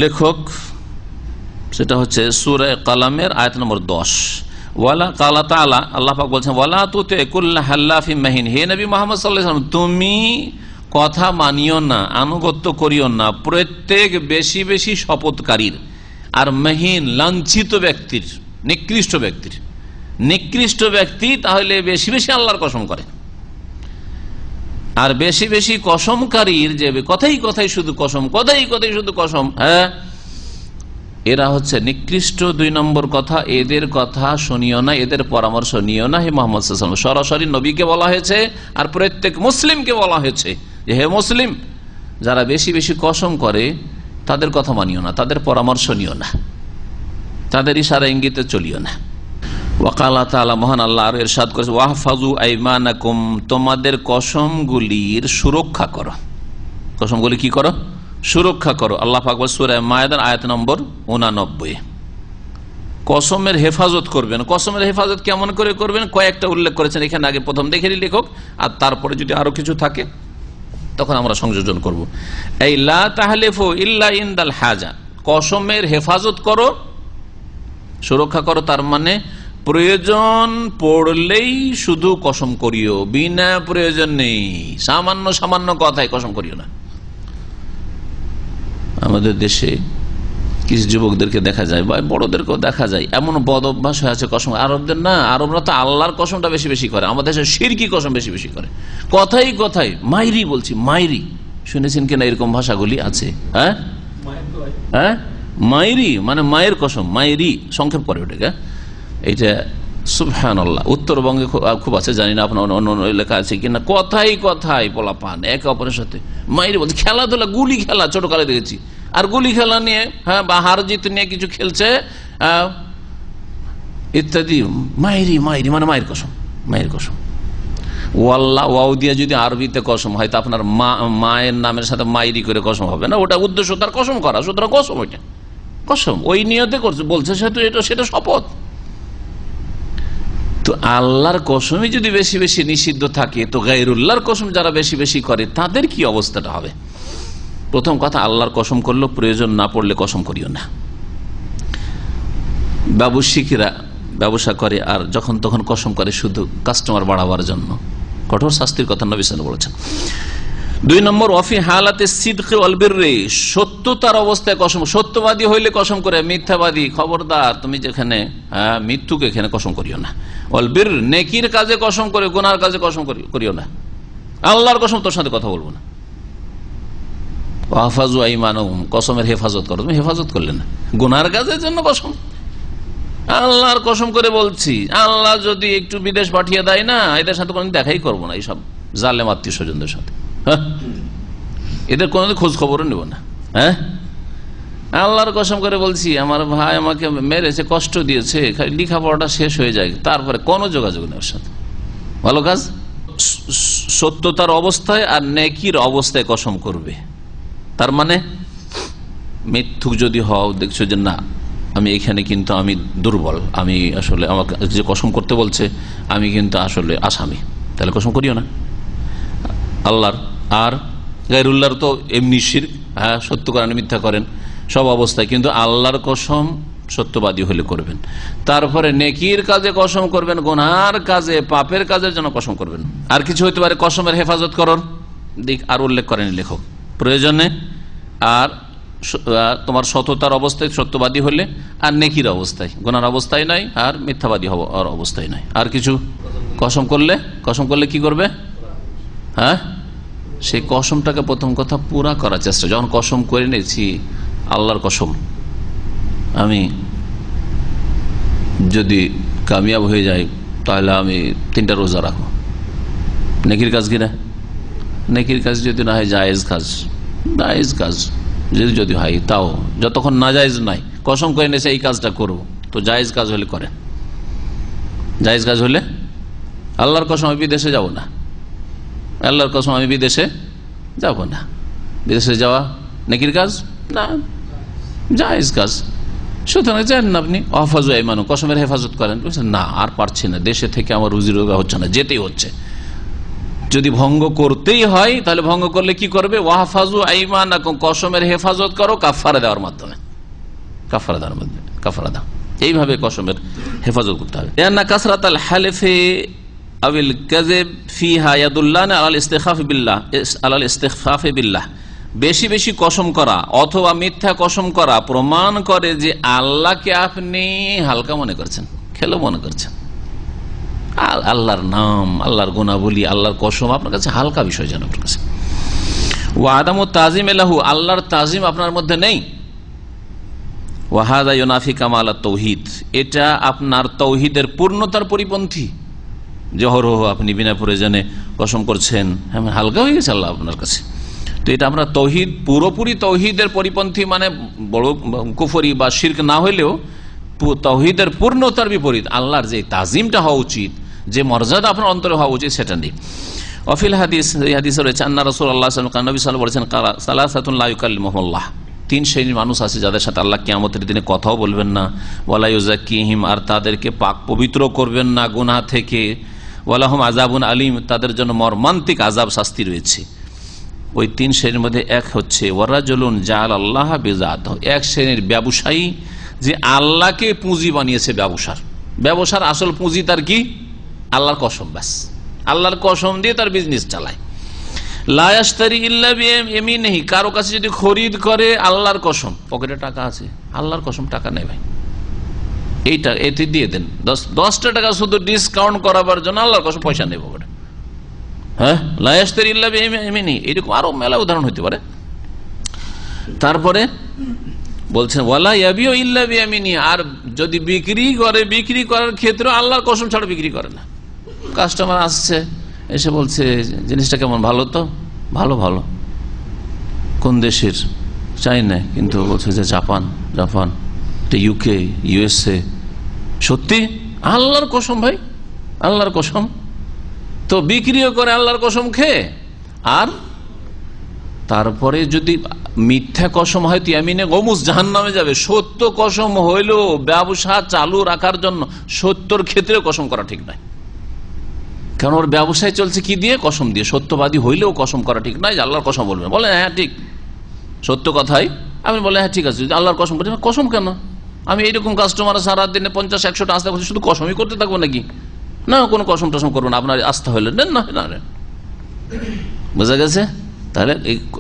লেখক, সেটা হচ্ছে সূরা কালামের আয়াত নম্বর 10। ওয়ালা কালা তাআলা, আল্লাহ পাক বলছেন, ওয়ালা তুতি কুল্লা হাল্লাফিন মাহিন, হে নবী মুহাম্মদ সাল্লাল্লাহু আলাইহি ওয়াসাল্লাম, তুমি কথা মানিও না, আনুগত্য করিও না প্রত্যেক বেশি বেশি শপথকারীর আর মহিন লাঞ্ছিত ব্যক্তির, নিকৃষ্ট ব্যক্তির। নিকৃষ্ট ব্যক্তি তাহলে বেশি বেশি আল্লাহর কসম করে, আর বেশি বেশি কসমকারীর যে কথাই কথাই শুধু কসম, কথাই কথাই শুধু কসম, হ্যাঁ, এরা হচ্ছে নিকৃষ্ট। 2 নম্বর কথা, এদের কথা শুনিও না, এদের পরামর্শ নিও না। হে মুহাম্মদ সাল্লাল্লাহু আলাইহি ওয়াসাল্লাম, সরাসরি নবীকে বলা হয়েছে আর প্রত্যেক মুসলিমকে বলা হয়েছে যে হে মুসলিম, যারা বেশি বেশি কসম করে তাদের কথা মানিও না, তাদের পরামর্শ নিও না, তাদের ইশারা ইঙ্গিতে চলিও না। ওয়াকালা তাআলা, মহান আল্লাহ আর ইরশাদ করেছে, ওয়াহফাজু আইমানাকুম, তোমাদের কসমগুলির সুরক্ষা করো। কসমগুলি কি করো? সুরক্ষা করো। আল্লাহ পাক বলেন সূরা মায়েদার আয়াত নম্বর 89, কসমের হেফাজত করবেন। কসমের হেফাজত কেমন করে করবেন কয়েকটা উল্লেখ করেছেন এখানে, আগে প্রথম দেখে লেখক, আর তারপরে যদি আরো কিছু থাকে তখন আমরা সংযোজন করব। এই লা তাহলিফু ইল্লা ইনদাল হাজা, কসমের হেফাজত করো, সুরক্ষা করো, তার মানে প্রয়োজন পড়লেই শুধু কসম করিও, বিনা প্রয়োজন নেই সামান্য সামান্য কথায় কসম করিও না। আমাদের দেশে কিছু যুবকদেরকে দেখা যায় বা বড়দেরকেও দেখা যায় এমন বদ অভ্যাস হয়ে আছে কসম। আরবদের না, আরবরা তো আল্লাহর কসমটা বেশি বেশি করে, আমাদের দেশে শিরকি কসম বেশি বেশি করে। কথাই কথাই মাইরি বলছি, মাইরি, শুনেছেন কিনা এরকম ভাষাগুলি আছে? হ্যাঁ হ্যাঁ, মাইরি মানে মায়ের কসম, মাইরি সংক্ষেপ করে ওটাকে। এইটা সুবহানাল্লাহ, উত্তরবঙ্গে খুব আছে, জানি না আপনার অন্য এলাকা আছে কিনা। কথাই কথাই পোলা পান একে অপরের সাথে মাইরি বলছে। খেলাধুলা, গুলি খেলা ছোটকালে দেখেছি, আর গুলি খেলা নিয়ে, হ্যাঁ, বা হার জিত নিয়ে কিছু খেলছে ইত্যাদি, মাইরি মাইরি মানে মায়ের কসম, মায়ের কসম। ওয়াল্লাহ ওয়াও দিয়ে যদি আরবিতে কসম হয়, তা আপনার মায়ের নামের সাথে মাইরি করে কসম হবে না, ওটা উদ্দেশ্য তার কসম করা, সুতরাং কসম, ওইটা কসম ওই নিয়তে করছে, বলছে সেটা, এটা সেটা শপথ। তো আল্লাহর কসমই যদি বেশি বেশি নিষিদ্ধ থাকে, তো গায়রুল্লাহর কসম যারা বেশি বেশি করে তাদের কি অবস্থাটা হবে? প্রথম কথা, আল্লাহর কসম করলেও প্রয়োজন না পড়লে কসম করিও না। ব্যবসায়িকরা ব্যবসা করে আর যখন তখন কসম করে শুধু কাস্টমার বাড়াবার জন্য, কঠোর শাস্তির কথা নবী সাল্লাল্লাহু আলাইহি ওয়াসাল্লাম বলেছেন। 2 নম্বর, ওয়াফি হালাতে সিদকি ওয়াল বিররি, সত্যতার অবস্থায় কসম। সত্যবাদী হইলে কসম করে, মিথ্যাবাদী খবরদার, তুমি যেখানে মৃত্যুকে এখানে কসম করিও না। ওয়াল বির, নেকির কাজে কসম করে, গুনার কাজে কসম করিও না। আল্লাহর কসম, তোর সাথে কথা বলবো না। ওয়াহফাজু আইমানুহুম, কসমের হেফাজত করো, তুমি হেফাজত করলে না, গুনার কাজের জন্য কসম। আল্লাহর কসম করে বলছি, আল্লাহ যদি একটু বিদেশ পাঠিয়ে দেয় না, এদের সাথে কোনদিন দেখাই করবো না, এইসব জালেম আত্মীয় স্বজনদের সাথে, হ্যাঁ, এদের কোনদিন খোঁজ খবরও নেব না। হ্যাঁ, আল্লাহর কসম করে বলছি, আমার ভাই আমাকে মেরেছে, কষ্ট দিয়েছে, লেখাপড়াটা শেষ হয়ে যায়, তারপরে কোনো যোগাযোগ নেই ওর সাথে। ভালো কাজ, সত্যতার অবস্থায় আর নেকির অবস্থায় কসম করবে। তার মানে মিথ্যুক যদি হও, দেখছো যে না আমি এখানে কিন্তু আমি দুর্বল, আমি আসলে আমাকে যে কসম করতে বলছে আমি কিন্তু আসলে আসামি, তাহলে কসম করিও না আল্লাহর। আর গায়রুল্লাহর তো এমনি শিরক, হ্যাঁ, সত্য করেন, মিথ্যা করেন সব অবস্থায়, কিন্তু আল্লাহর কসম সত্যবাদী হলে করবেন। তারপরে নেকির কাজে কসম করবেন, গুনার কাজে, পাপের কাজের জন্য কসম করবেন। আর কিছু হইতে পারে কসমের হেফাজত করুন, দিক আর উল্লেখ করেন লেখক প্রয়োজনে। আর তোমার সততার অবস্থায় সত্যবাদী হলে, আর নেকির অবস্থায়, গুনার অবস্থায় নাই, আর মিথ্যাবাদী হওয়ার অবস্থায় নাই। আর কিছু কসম করলে কি করবে? হ্যাঁ, সেই কসমটাকে প্রথম কথা পুরা করার চেষ্টা। যখন কসম করে নিয়েছি, আল্লাহর কসম, আমি যদি কামিয়াব হয়ে যাই তাহলে আমি 3টা রোজা রাখবো, নেকির কাজ কিনা? নেকির কাজ যদি না হয় জায়েজ কাজ যদি হয়, তাও যতক্ষণ না জায়েজ নাই, কসম করে নিয়েছে এই কাজটা করবো, তো জায়েজ কাজ হলে করেন। জায়েজ কাজ হলে, আল্লাহর কসম আমি বিদেশে যাব না, আল্লাহর কসম আমি বিদেশে যাব না, বিদেশে যাওয়া নেকির কাজ না, জায়েজ কাজ, সুতরাং জানেন না আপনি। ওয়াহফাজু আইমানুকুম, কসমের হেফাজত করেন। না আর পারছি না, দেশে থেকে আমার রুজি রোজগার হচ্ছে না, যেতেই হচ্ছে। যদি ভঙ্গ করতেই হয় তাহলে ভঙ্গ করলে কি করবে? ওয়াহফাজু আইমানাকুম, কসমের হেফাজত করো কাফারা দেওয়ার মাধ্যমে, কাফারা দাও, এইভাবে কসমের হেফাজত করতে হবে। লিআন্না কাসরাতাল হালিফি আবিল কাযিব ফিহা ইয়াদুল্লানা আলাল ইস্তিখফাফি বিল্লাহ, বেশি বেশি কসম করা অথবা মিথ্যা কসম করা প্রমাণ করে যে আল্লাহকে আপনি হালকা মনে করছেন, খেলো মনে করছেন। আল্লাহর নাম, আল্লাহর গুণাবলী, আল্লাহর কসম আপনার কাছে হালকা বিষয় যেন আপনার কাছে। ওয়াদাম তাজিম এলাহু, আল্লাহর তাজিম আপনার মধ্যে নেই। ওয়াহাদা ইউনাফি কামাল তৌহিদ, এটা আপনার তৌহিদের পূর্ণতার পরিপন্থী। জহরহ আপনি বিনা প্রয়োজনে কসম করছেন, হালকা হয়ে গেছে আল্লাহ আপনার কাছে। তো এটা আমরা তৌহিদ, পুরোপুরি তৌহিদের পরিপন্থী, মানে বড় কুফরি বা শিরক না হইলেও তৌহিদের পূর্ণতার বিপরীত। আল্লাহর যে তাজিমটা হওয়া উচিত, যে মর্যাদা আপনার অন্তরে হওয়া উচিত, সেটা নেই। অফিল হাদিস, এই হাদিসে রয়েছে আন্না রাসূলুল্লাহ সাল্লাল্লাহু আলাইহি ওয়াসাল্লাম বলেছেন, সালাসাতুন লা ইউকাল্লিমুহুল্লাহ, 3 শ্রেণীর মানুষ আছে যাদের সাথে আল্লাহ কিয়ামতের দিনে কথাও বলবেন না। ওয়ালা ইউযাক্কিহিম, আর তাদেরকে পাক পবিত্র করবেন না গুনাহ থেকে। ওয়ালাহুম আযাবুন আলীম, তাদের জন্য মর্মান্তিক আযাব, শাস্তি রয়েছে। ওই 3 শ্রেণীর মধ্যে এক হচ্ছে ওয়ারাজুলুন জাআলাল্লাহ বিযাতিহি, এক শ্রেণীর ব্যবসায়ী যে আল্লাহকে পুঁজি বানিয়েছে। ব্যবসার আসল পুঁজি তার কি? আল্লাহর কসম। ব্যাস, আল্লাহর কসম দিয়ে তার বিজনেস চালায়। লা ইয়াশতারি ইল্লা বিয়ামিনিহি, কারো কাছে যদি খরিদ করে আল্লাহর কসম, পকেটে টাকা আছে, আল্লাহর কসম টাকা নেই ভাই, এইটা এতে দিয়ে দেন, 10টা টাকা শুধু ডিসকাউন্ট করাবার জন্য আল্লাহর কসম পয়সা নেই পকেটে। হ্যাঁ, লা ইয়াশতারি ইল্লা বিয়ামিনিহি, এরকম আরো মেলা উদাহরণ হতে পারে। তারপরে বলছেন ওয়ালা ইয়াবিউ ইল্লা বিয়ামিনিহি, আর যদি বিক্রি করে, বিক্রি করার ক্ষেত্রে আল্লাহর কসম ছাড়া বিক্রি করে না। কাস্টমার আসছে, এসে বলছে জিনিসটা কেমন, ভালো তো? ভালো। কোন দেশের? চাইনা, কিন্তু বলছে যে জাপান, ইউকে, ইউএসএ। সত্যি? আল্লাহর কসম ভাই, আল্লাহর কসম। তো বিক্রিও করে আল্লাহর কসম খেয়ে। আর তারপরে যদি মিথ্যা কসম হয় তো ইয়ামিনে গমুস, জাহান্নামে যাবে। সত্য কসম হইলেও ব্যবসা চালু রাখার জন্য সত্যর ক্ষেত্রে কসম করা ঠিক নয়, কারণ ওর ব্যবসায় চলছে কি দিয়ে? কসম দিয়ে। সত্যবাদী হইলেও কসম করা ঠিক নয় যে আল্লাহর কসম বলবেন। বলে হ্যাঁ ঠিক, সত্য কথাই আপনি বলে হ্যাঁ ঠিক আছে, যদি আল্লাহর কসম বলছেন, কসম কেন? আমি এইরকম কাস্টমার সারাদিনে 50-100টা আস্থা করছি, শুধু কসমই করতে থাকবো নাকি? না, কোনো কসম টসম করবো না, আপনার আস্থা হইলে নেন না। বোঝা গেছে? তাহলে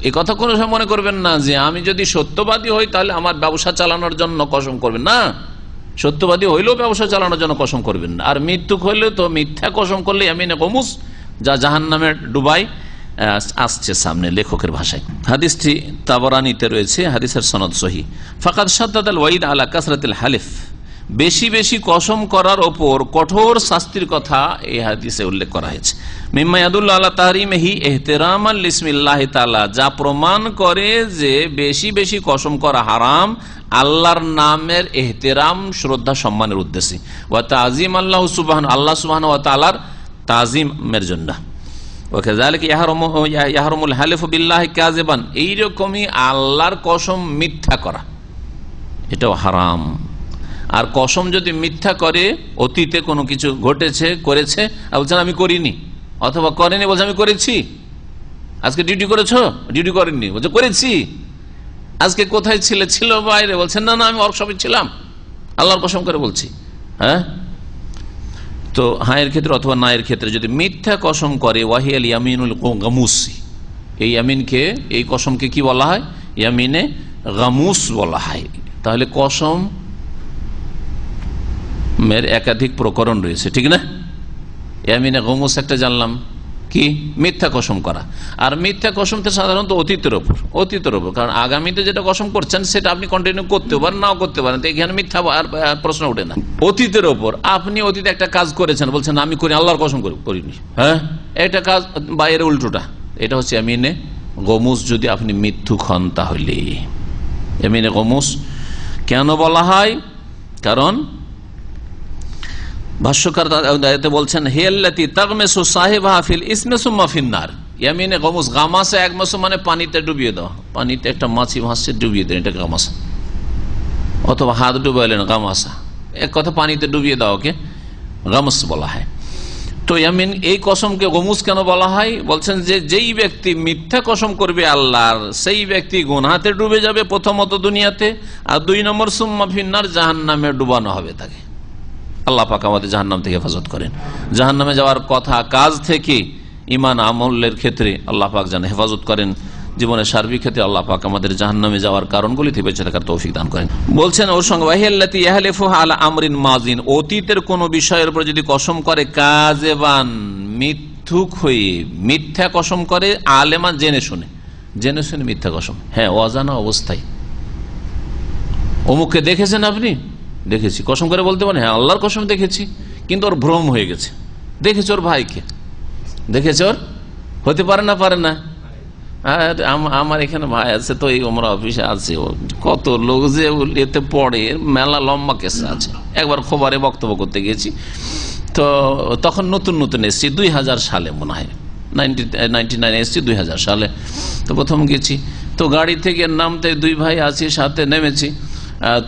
এই কথা কোনো সময় মনে করবেন না যে আমি যদি সত্যবাদী হই তাহলে আমার ব্যবসা চালানোর জন্য কসম করবেন না। সত্যবাদী হইলেও ব্যবসা চালানোর জন্য কসম করবেন না। আর মৃত্যুক হইলেও তো মিথ্যা কসম করলে ইয়ামিনে গমুস, যা জাহান্নামে ডুবাই, আসছে সামনে লেখকের ভাষায়। হাদিসটি তাবরানীতে রয়েছে, হাদিসের সনদ সহিহ। ফাকাদ শাদ্দাদাল ওয়াইদ আলা কাসরাতিল হালিফ, বেশি বেশি কসম করার ওপর কঠোর শাস্তির কথা এই হাদিসে উল্লেখ করা হয়েছে। মিম্মা ইয়াদুল্লু আলা তাহরিমিহি ইহতিরামান লিসমিল্লাহি তাআলা, যা প্রমাণ করে যে বেশি বেশি কসম করা হারাম আল্লাহর নামের ইহতিরাম, শ্রদ্ধা সম্মানের উদ্দেশ্যে। ওয়া তাযিম আল্লাহ সুবহানাহু, আল্লাহ সুবহানাহু ওয়া তাআলার তাযিমের জন্য। ওয়া কাযালিকা ইয়াহরুমুল হালিফু বিল্লাহি কাযিবান, এইরকমই আল্লাহর কসম মিথ্যা করা, এটাও হারাম। আর কসম যদি মিথ্যা করে, অতীতে কোনো কিছু ঘটেছে, করেছে, আর বলছেন আমি করিনি, অথবা করেনি বলছে আমি করেছি। আজকে ডিউটি করেছো? ডিউটি করেননি, বলছে করেছি। আজকে কোথায় ছিলে? ছিল বাইরে, বলছেন না আমি ওয়ার্কশপে ছিলাম, আল্লাহর কসম করে বলছি। হ্যাঁ, তো হায়ের ক্ষেত্রে অথবা নায়ের ক্ষেত্রে যদি মিথ্যা কসম করে, ওয়াহিয়াল ইয়ামিনুল গামুসি, এই ইয়ামিনকে, এই কসমকে কি বলা হয়? ইয়ামিনে গামুস বলা হয়। তাহলে কসম মের একাধিক প্রকরণ রয়েছে, ঠিক না? ইয়ামিনে গমুস একটা জানলাম, কি? মিথ্যা কসম করা। আর মিথ্যা কসম তো সাধারণত অতীতের ওপর, কারণ আগামীতে যেটা কসম করছেন সেটা আপনি কন্টিনিউ করতে পারেন, নাও করতে পারেন, তো এখানে মিথ্যা আর প্রশ্ন ওঠে না। অতীতের ওপর, আপনি অতীতে একটা কাজ করেছেন, বলছেন আমি করি, আল্লাহর কসম করিনি। হ্যাঁ, একটা কাজ বা এর উল্টোটা, এটা হচ্ছে ইয়ামিনে গমুস। যদি আপনি মিথ্যুক হন তাহলে ইয়ামিনে গমুস কেন বলা হয়? কারণ ভাষ্যকার বলছেন হিয়াল্লাতী তাগমিসু সাহিবাহা ফিল ইসমি সুম্মা ফিন্নার। ইয়ামিনে গমুস, গামাসা এক মাস মানে পানিতে ডুবিয়ে দাও, পানিতে একটা মাছি ভাসছে, ডুবিয়ে দেন, এটা গামাসা। অথবা হাত ডুবাইলেন, গামাসা। এক কথা পানিতে ডুবিয়ে দাও, ওকে গামস বলা হয়। তো ইয়ামিন, এই কসমকে গমুস কেন বলা হয়? বলছেন যে যেই ব্যক্তি মিথ্যা কসম করবে আল্লাহর, সেই ব্যক্তি গুনাহতে ডুবে যাবে প্রথমত দুনিয়াতে, আর 2 নম্বর সুম্মা ফিন্নার, জাহান্নামে ডুবানো হবে তাকে। আল্লাহ পাক আমাদের জাহান্নাম থেকে হেফাজত করেন। জাহান্নামে যাওয়ার কথা কাজ থেকে, ঈমান আমলের ক্ষেত্রে আল্লাহ পাক যেন হেফাজত করেন, জীবনের সার্বিক ক্ষেত্রে আল্লাহ পাক আমাদের জাহান্নামে যাওয়ার কারণগুলি থেকে বেঁচে থাকার তৌফিক দান করেন। বলছেন ওর সঙ্গে ওয়াহিয়াল্লাতী ইয়াহলিফু আলা আমরিন মাজিন, অতীতের কোন বিষয়ের উপর যদি কসম করে কাযিবান, মিথ্যুক হয়ে মিথ্যা কসম করে, আলেমান জেনে শুনে মিথ্যা কসম, হ্যাঁ অজানা অবস্থায়, অমুককে দেখেছেন আপনি? দেখেছি। কসম করে বলতে পারেন হ্যাঁ আল্লাহর কসম দেখেছি, কিন্তু ওর ভ্রম হয়ে গেছে। দেখেছে ওর ভাইকে, দেখেছে ওর, হতে পারে না, পারে না। আমার এখানে ভাই আছে তো এই ওমরা অফিসে আছে, কত লোক যে এতে পড়ে, মেলা লম্বা কেস আছে। একবার খবরে বক্তব্য করতে গেছি, তো তখন নতুন নতুন এসছি, 2000 সালে মনে হয়, 99 এসছি 2000 সালে। তো প্রথম গেছি, তো গাড়ি থেকে নামতে দুই ভাই আছি, সাথে নেমেছি।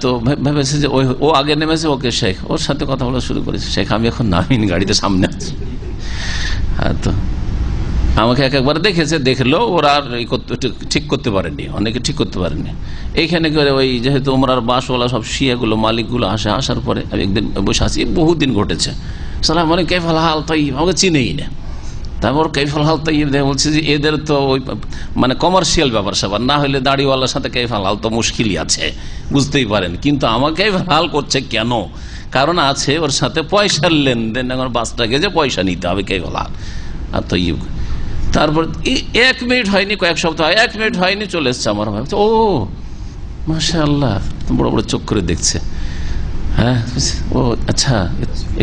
তো ভেবেছে যে ও আগে নেমেছে, ওকে শেখ, ওর সাথে কথা বলা শুরু করেছে। শেখ আমি এখন নামিনি, গাড়িতে সামনে আছি। তো আমাকে একবার দেখেছে, দেখলো ওরা আর ঠিক করতে পারেনি, অনেকে ঠিক করতে পারেনি। এইখানে করে ওই যেহেতু ওমরার বাসওয়ালা সব শিয়াগুলো, মালিকগুলো আসার পরে আমি একদিন বসে আছি, বহুদিন ঘটেছে। সালাম মানে কাইফাল হাল তাইয়িব, আমাকে চিনেই না। তারপর কাইফাল হাল তাইয়িব বলছে যে এদের তো ওই মানে কমার্শিয়াল ব্যাপার স্যাপার, না হলে দাড়িওয়ালার সাথে কাইফাল হাল তো মুশকিলই আছে, বুঝতেই পারেন। কিন্তু আমাকে কাইফাল হাল করছে কেন? কারণ আছে ওর সাথে পয়সার লেনদেন, এখন বাসটাকে যে পয়সা নিতে হবে কাইফাল হাল আর তাইয়িব। তারপর 1 মিনিট হয়নি, কয়েক সপ্তাহ 1 মিনিট হয়নি, চলে এসছে আমার ভাই। ও মাশাআল্লাহ, বড় বড় চোখ করে দেখছে। হ্যাঁ, ও আচ্ছা,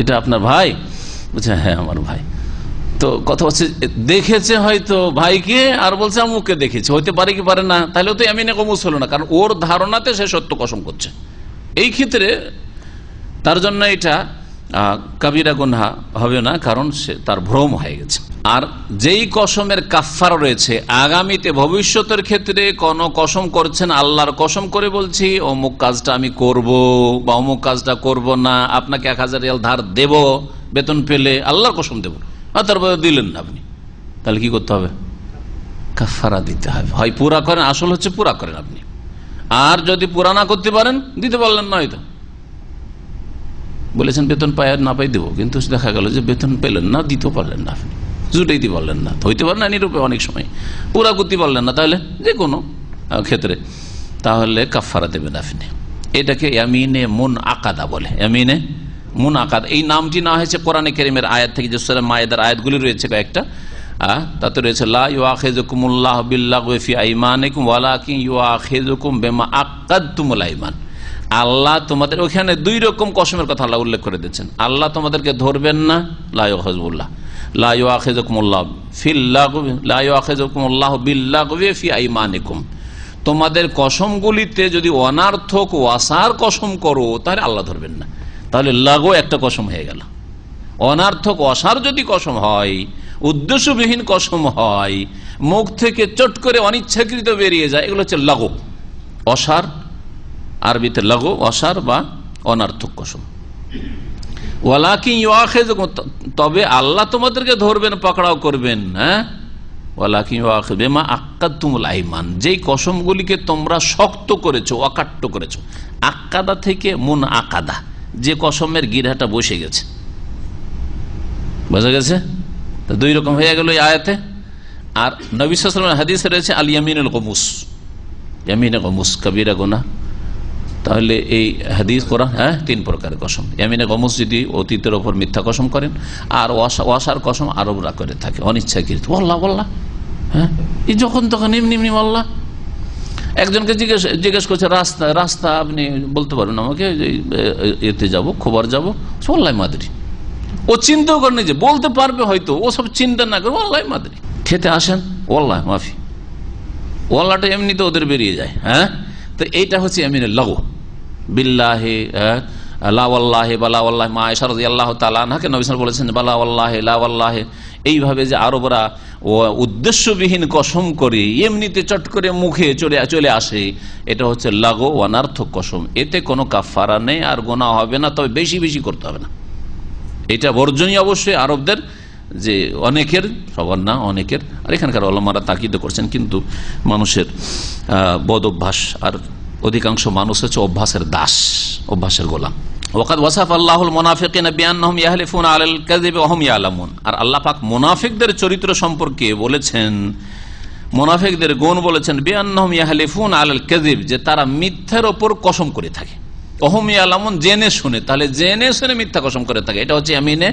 এটা আপনার ভাই? বলছে হ্যাঁ আমার ভাই। তো কথা হচ্ছে দেখেছে হয়তো ভাইকে, আর বলছে আমুকে দেখেছে, হইতে পারে কি পারে না? তাহলে তো এমনি কমুস হলো না, কারণ ওর ধারণাতে সে সত্য কসম করছে। এই ক্ষেত্রে তার জন্য এটা কাবিরা গুনাহ হবে না, কারণ সে তার ভ্রম হয়ে গেছে। আর যেই কসমের কাফারা রয়েছে, আগামীতে ভবিষ্যতের ক্ষেত্রে কোন কসম করছেন, আল্লাহর কসম করে বলছি অমুক কাজটা আমি করব বা অমুক কাজটা করব না, আপনাকে 1000 রিয়াল ধার দেব বেতন পেলে, আল্লাহর কসম দেব, আর তারপরে দিলেন না আপনি, তাহলে কি করতে হবে? কাফারা দিতে হবে। হয় পুরা করেন, আসল হচ্ছে পুরা করেন আপনি, আর যদি পুরা না করতে পারেন, দিতে পারলেন না, হয়তো বলেছেন বেতন পায় না পাই দেবো, কিন্তু দেখা গেল যে বেতন পেলেন না, দিতেও পারলেন না, আপনি জুটাইতে পারলেন না, হইতে পারেন না নিরূপে, অনেক সময় পুরা করতে পারলেন না, তাহলে যে কোনো ক্ষেত্রে তাহলে কাফারা দেবেন আপনি। এটাকে ইয়ামিনে মুন আকাদা বলে। ইয়ামিনে মুন আকাদা, এই নামটি না হয়েছে কোরআনে কারীমের আয়াত থেকে, যে সূরা মায়েদার আয়াতগুলি রয়েছে কয়েকটা, তাতে রয়েছে লা ইউআখিযুকুমুল্লাহু বিল্লাগwi ফি আইমানিকুম ওয়ালাকিন ইউআখিযুকুম বিমা আক্কাদতুমুল আইমান। আল্লাহ তোমাদের, ওখানে 2 রকম কসমের কথা আল্লাহ উল্লেখ করে দিচ্ছেন। আল্লাহ তোমাদেরকে ধরবেন না, লা ইউআখিযুকুমুল্লাহু বিল্লাগwi ফি আইমানিকুম, তোমাদের কসমগুলিতে যদি অনার্থক ওয়াসার কসম করো তাহলে আল্লাহ ধরবেন না। তাহলে লাগো একটা কসম হয়ে গেল। অনার্থক ওয়াসার যদি কসম হয়, উদ্দেশ্যবিহীন কসম হয়, মুখ থেকে চট করে অনিচ্ছাকৃত বেরিয়ে যায়, এগুলো হচ্ছে লাগো। অসার, আরবিতে লাগো, অসার বা অনার্থক কসম। ওয়ালাকিন ইউআখিযুকুম, তবে আল্লাহ তোমাদেরকে ধরবেন, পাকড়াও করবেন। হ্যাঁ, ওয়ালাকিন ইউআখিযুকুম বিমা আক্কাদতুমুল আইমান, যেই কসমগুলিকে তোমরা শক্ত করেছো, অকাট্য করেছো। আক্কাদা থেকে মুন আকাদা, যে কসমের গিরাটা বসে গেছে, বোঝা গেছে? তো 2 রকম হয়ে গেল এই আয়াতে। আর নবী সাল্লাল্লাহু আলাইহি ওয়াসাল্লামের হাদিসে রয়েছে আল ইয়ামিনুল গমুস, ইয়ামিনে গমুস কাবীরা গুনাহ। তাহলে এই হাদিস কোরআন, 3 প্রকারের কসম। ইয়ামিনে গমুস যদি অতীতের ওপর মিথ্যা কসম করেন, আর ওয়াসার কসম আরবরা করে থাকে অনিচ্ছাকৃত, আল্লাহ বল্লাহ, হ্যাঁ এই যখন তখন এমনি আল্লাহ। একজনকে জিজ্ঞেস করছে রাস্তা আপনি বলতে পারবেন আমাকে, এতে যাবো, খবর যাবো, আল্লাহ মাদরি। ও চিন্তাও করেনি যে বলতে পারবে, হয়তো ও সব চিন্তা না করে আল্লাহ মাদরি। খেতে আসেন, ওয়াল্লাহ মাফি, ওয়াল্লাহটা এমনিতে ওদের বেরিয়ে যায়। হ্যাঁ, তো এইটা হচ্ছে ইয়ামিনুল লাগু বিল্লাহি, লা ওয়াল্লাহি বা লা ওয়াল্লাহি। মা আয়েশা রাদিয়াল্লাহু তাআলা আনহাকে নবী সাল্লাল্লাহু আলাইহি ওয়াসাল্লাম বলেছেন লা ওয়াল্লাহি লা ওয়াল্লাহি, এইভাবে যে আরবরা উদ্দেশ্যবিহীন কসম করে এমনিতে চট করে মুখে চলে আসে, এটা হচ্ছে লাগু, অনার্থক কসম। এতে কোনো কাফারা নেই, আর গুনাহ হবে না, তবে বেশি বেশি করতে হবে না। এটা বর্জনীয় অবশ্যই আরবদের, যে অনেকের, সবার না অনেকের। আর এখানকার ওলামারা তাকিদ করছেন, কিন্তু মানুষের বদ অভ্যাস, আর অধিকাংশ মানুষ হচ্ছে অভ্যাসের দাস, অভ্যাসের গোলাম। ওয়াকাদ ওয়াসাফ আল্লাহুল মুনাফিকিনা বিআন্নাহুম ইয়াহলিফুনা আলাল কাযিবি ওয়া হুম ইয়ালামুন। আর আল্লাহ পাক মুনাফিকদের চরিত্র সম্পর্কে বলেছেন, মুনাফিকদের গুণ বলেছেন বিআন্নাহুম ইয়াহলিফুন আলাল কাযিব, যে তারা মিথ্যার ওপর কসম করে থাকে। ওহুম ইয়ালামুন, জেনে শুনে, তাহলে জেনে শুনে মিথ্যা কসম করে থাকে, এটা হচ্ছে ইয়ামিনে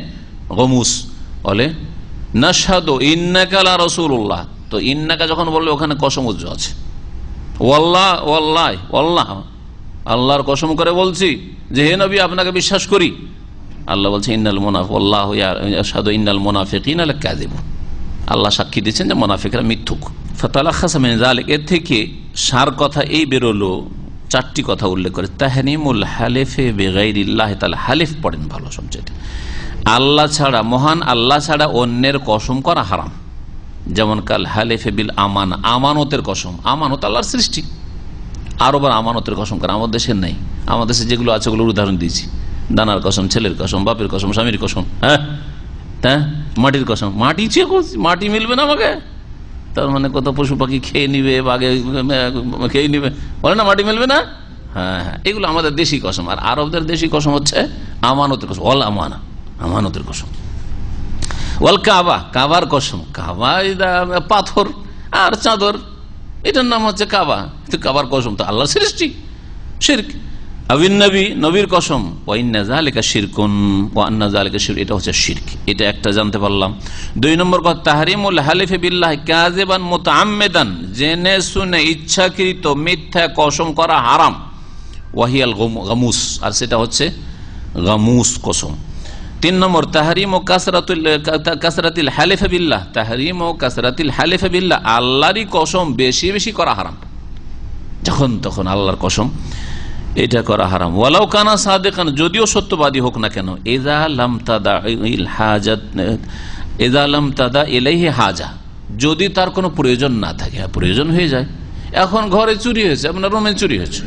গমুস। বলে নাশহাদু ইন্নাকা লা রাসূলুল্লাহ, তো ইন্নাকা যখন বলবে ওখানে কসম উজ্জ আছে। ওয়াল্লাহ ওয়াল্লাহ ওয়াল্লাহ, আল্লাহর কসম করে বলছি যে হে নবী আপনাকে বিশ্বাস করি। আল্লাহ বলছে ইন্নাল মুনাফিক আল্লাহু ইয়াশহাদু ইন্নাল মুনাফিকিনা লাকাযিবুন, আল্লাহ সাক্ষী দিচ্ছেন যে মুনাফিকরা মিথ্যুক। ফাতালাখাসা মিন যালিক, এর থেকে সার কথা এই বেরোলো, চারটি কথা উল্লেখ করে। তাহরিমুল হালিফে বিগাইরিল্লাহ তাআলা, হালিফ পড়েন ভালো সবচেয়ে, আল্লাহ ছাড়া, মহান আল্লাহ ছাড়া অন্যের কসম করা হারাম। যেমন কাল হালিফে বিল আমান, আমানতের কসম, আমানত আল্লাহর সৃষ্টি, আর আবার আমানতের কসম করা আমাদের দেশের নেই। আমাদের দেশে যেগুলো আছে ওগুলোর উদাহরণ দিয়েছি, দানার কসম, ছেলের কসম, বাপের কসম, স্বামীর কসম, হ্যাঁ মাটির কসম, মাটি মাটি মিলবে না আমাকে, তার মানে কত পশু পাখি খেয়ে নিবে, বাঘে খেয়ে নিবে, বলে না মাটি মিলবে না। হ্যাঁ হ্যাঁ, এগুলো আমাদের দেশি কসম। আর আরবদের দেশি কসম হচ্ছে আমানতের কসম, অল আমানা, আমানতের কসম। ওয়াল কাবা, কাবার কসম, কাবা পাথর আর চাদর, এটার নাম হচ্ছে কাবা, কাবার কসম তো আল্লাহর সৃষ্টি, শিরক। আবিন নবী, নবীর কসম, ওয়াইন্না যালিকা শিরকুন ওয়া আন্না যালিকা শিরক, এটা হচ্ছে শিরক। এটা একটা জানতে পারলাম। 2 নম্বর কথা, তাহরিমুল হালিফি বিল্লাহি কাযিবান মুতাআম্মিদান, জেনে শুনে ইচ্ছাকৃত মিথ্যা কসম করা হারাম। ওয়াহিয়াল গামুস, আর সেটা হচ্ছে গামুস কসম। 3 নম্বর, তাহরিম ও কাসরাতিল হালিফি বিল্লাহ, তাহরিম ও কাসরাতিল হালিফি বিল্লাহ, আল্লাহরই কসম বেশি বেশি করা হারাম, যখন তখন আল্লাহর কসম এটা করা হারাম। ওয়ালাউ কানা সাদিকান, যদিও সত্যবাদী হোক না কেন। ইযা লাম তাদা ইলাইহি হাজা, যদি তার কোনো প্রয়োজন না থাকে, প্রয়োজন হয়ে যায়। এখন ঘরে চুরি হয়েছে, আপনার রুমে চুরি হয়েছে,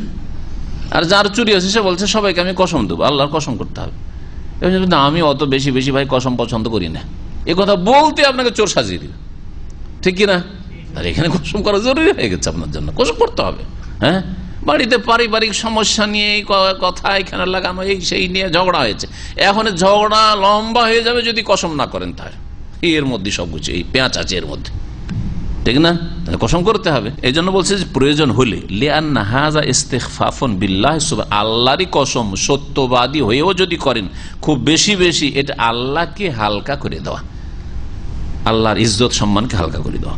আর যার চুরি হয়েছে সে বলছে সবাইকে আমি কসম দেবো, আল্লাহর কসম করতে হবে। আমি অত বেশি বেশি ভাই কসম পছন্দ করি না, এ কথা বলতে আপনাকে চোর সাজিয়ে দিবে, ঠিক কিনা? আর এখানে কসম করা জরুরি হয়ে গেছে আপনার জন্য, কসম করতে হবে। হ্যাঁ, বাড়িতে পারিবারিক সমস্যা নিয়ে এই কথা এখানে লাগানো, এই সেই নিয়ে ঝগড়া হয়েছে, এখন ঝগড়া লম্বা হয়ে যাবে যদি কসম না করেন। তার এর মধ্যে সবকিছু এই পেঁয়াজ আছে এর মধ্যে, ঠিক না? কসম করতে হবে। এই জন্য বলছে যে প্রয়োজন হলে, লিআন্না হাযা ইস্তিগফাফুন বিল্লাহি সুবহানাহু, আল্লাহরই কসম সত্যবাদী হয়েও যদি করেন খুব বেশি বেশি, এটা আল্লাহকে হালকা করে দেওয়া, আল্লাহর ইজ্জত সম্মানকে হালকা করে দেওয়া।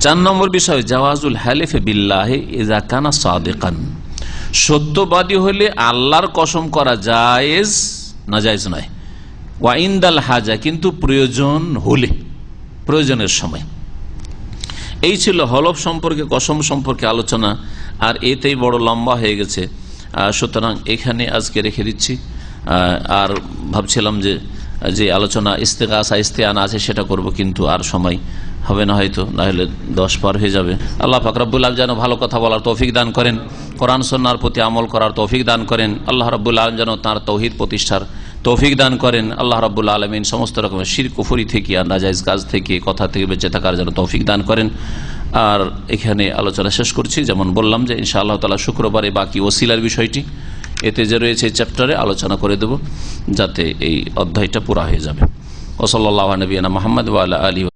4 নম্বর বিষয়, জাওয়াজুল হালিফে বিল্লাহি ইযা কানা সাদিকান, সত্যবাদী হলে আল্লাহর কসম করা জায়েজ, না জায়েজ নয়। ওয়া ইনদাল হাজা, কিন্তু প্রয়োজন হলে, প্রয়োজনের সময়। এই ছিল হলফ সম্পর্কে, কসম সম্পর্কে আলোচনা, আর এতেই বড় লম্বা হয়ে গেছে। সুতরাং এখানে আজকে রেখে দিচ্ছি। আর ভাবছিলাম যে আলোচনা ইস্তেগাসা ইস্তেআনা আছে সেটা করব, কিন্তু আর সময় হবে না, হয়তো না হলে 10 পার হয়ে যাবে। আল্লাহ পাক রব্বুল আলামিন যেন ভালো কথা বলার তৌফিক দান করেন, কোরআন সুন্নাহর প্রতি আমল করার তৌফিক দান করেন। আল্লাহ রাব্বুল আলামিন যেন তাঁর তৌহিদ প্রতিষ্ঠার তৌফিক দান করেন। আল্লাহ রাব্বুল আলামিন সমস্ত রকমের শিরক কুফরি থেকে আর নাজায়েজ কাজ থেকে, কথা থেকে বেঁচে থাকার জন্য তৌফিক দান করেন। আর এখানে আলোচনা শেষ করছি। যেমন বললাম যে ইনশাআল্লাহ তাআলা শুক্রবারে বাকি ওসিলার বিষয়টি এতে যে রয়েছে এই চ্যাপ্টারে আলোচনা করে দেব, যাতে এই অধ্যায়টা পুরা হয়ে যাবে। ওয়া সাল্লাল্লাহু আলা নবিয়িনা মুহাম্মদ ওয়া আলা আলিহি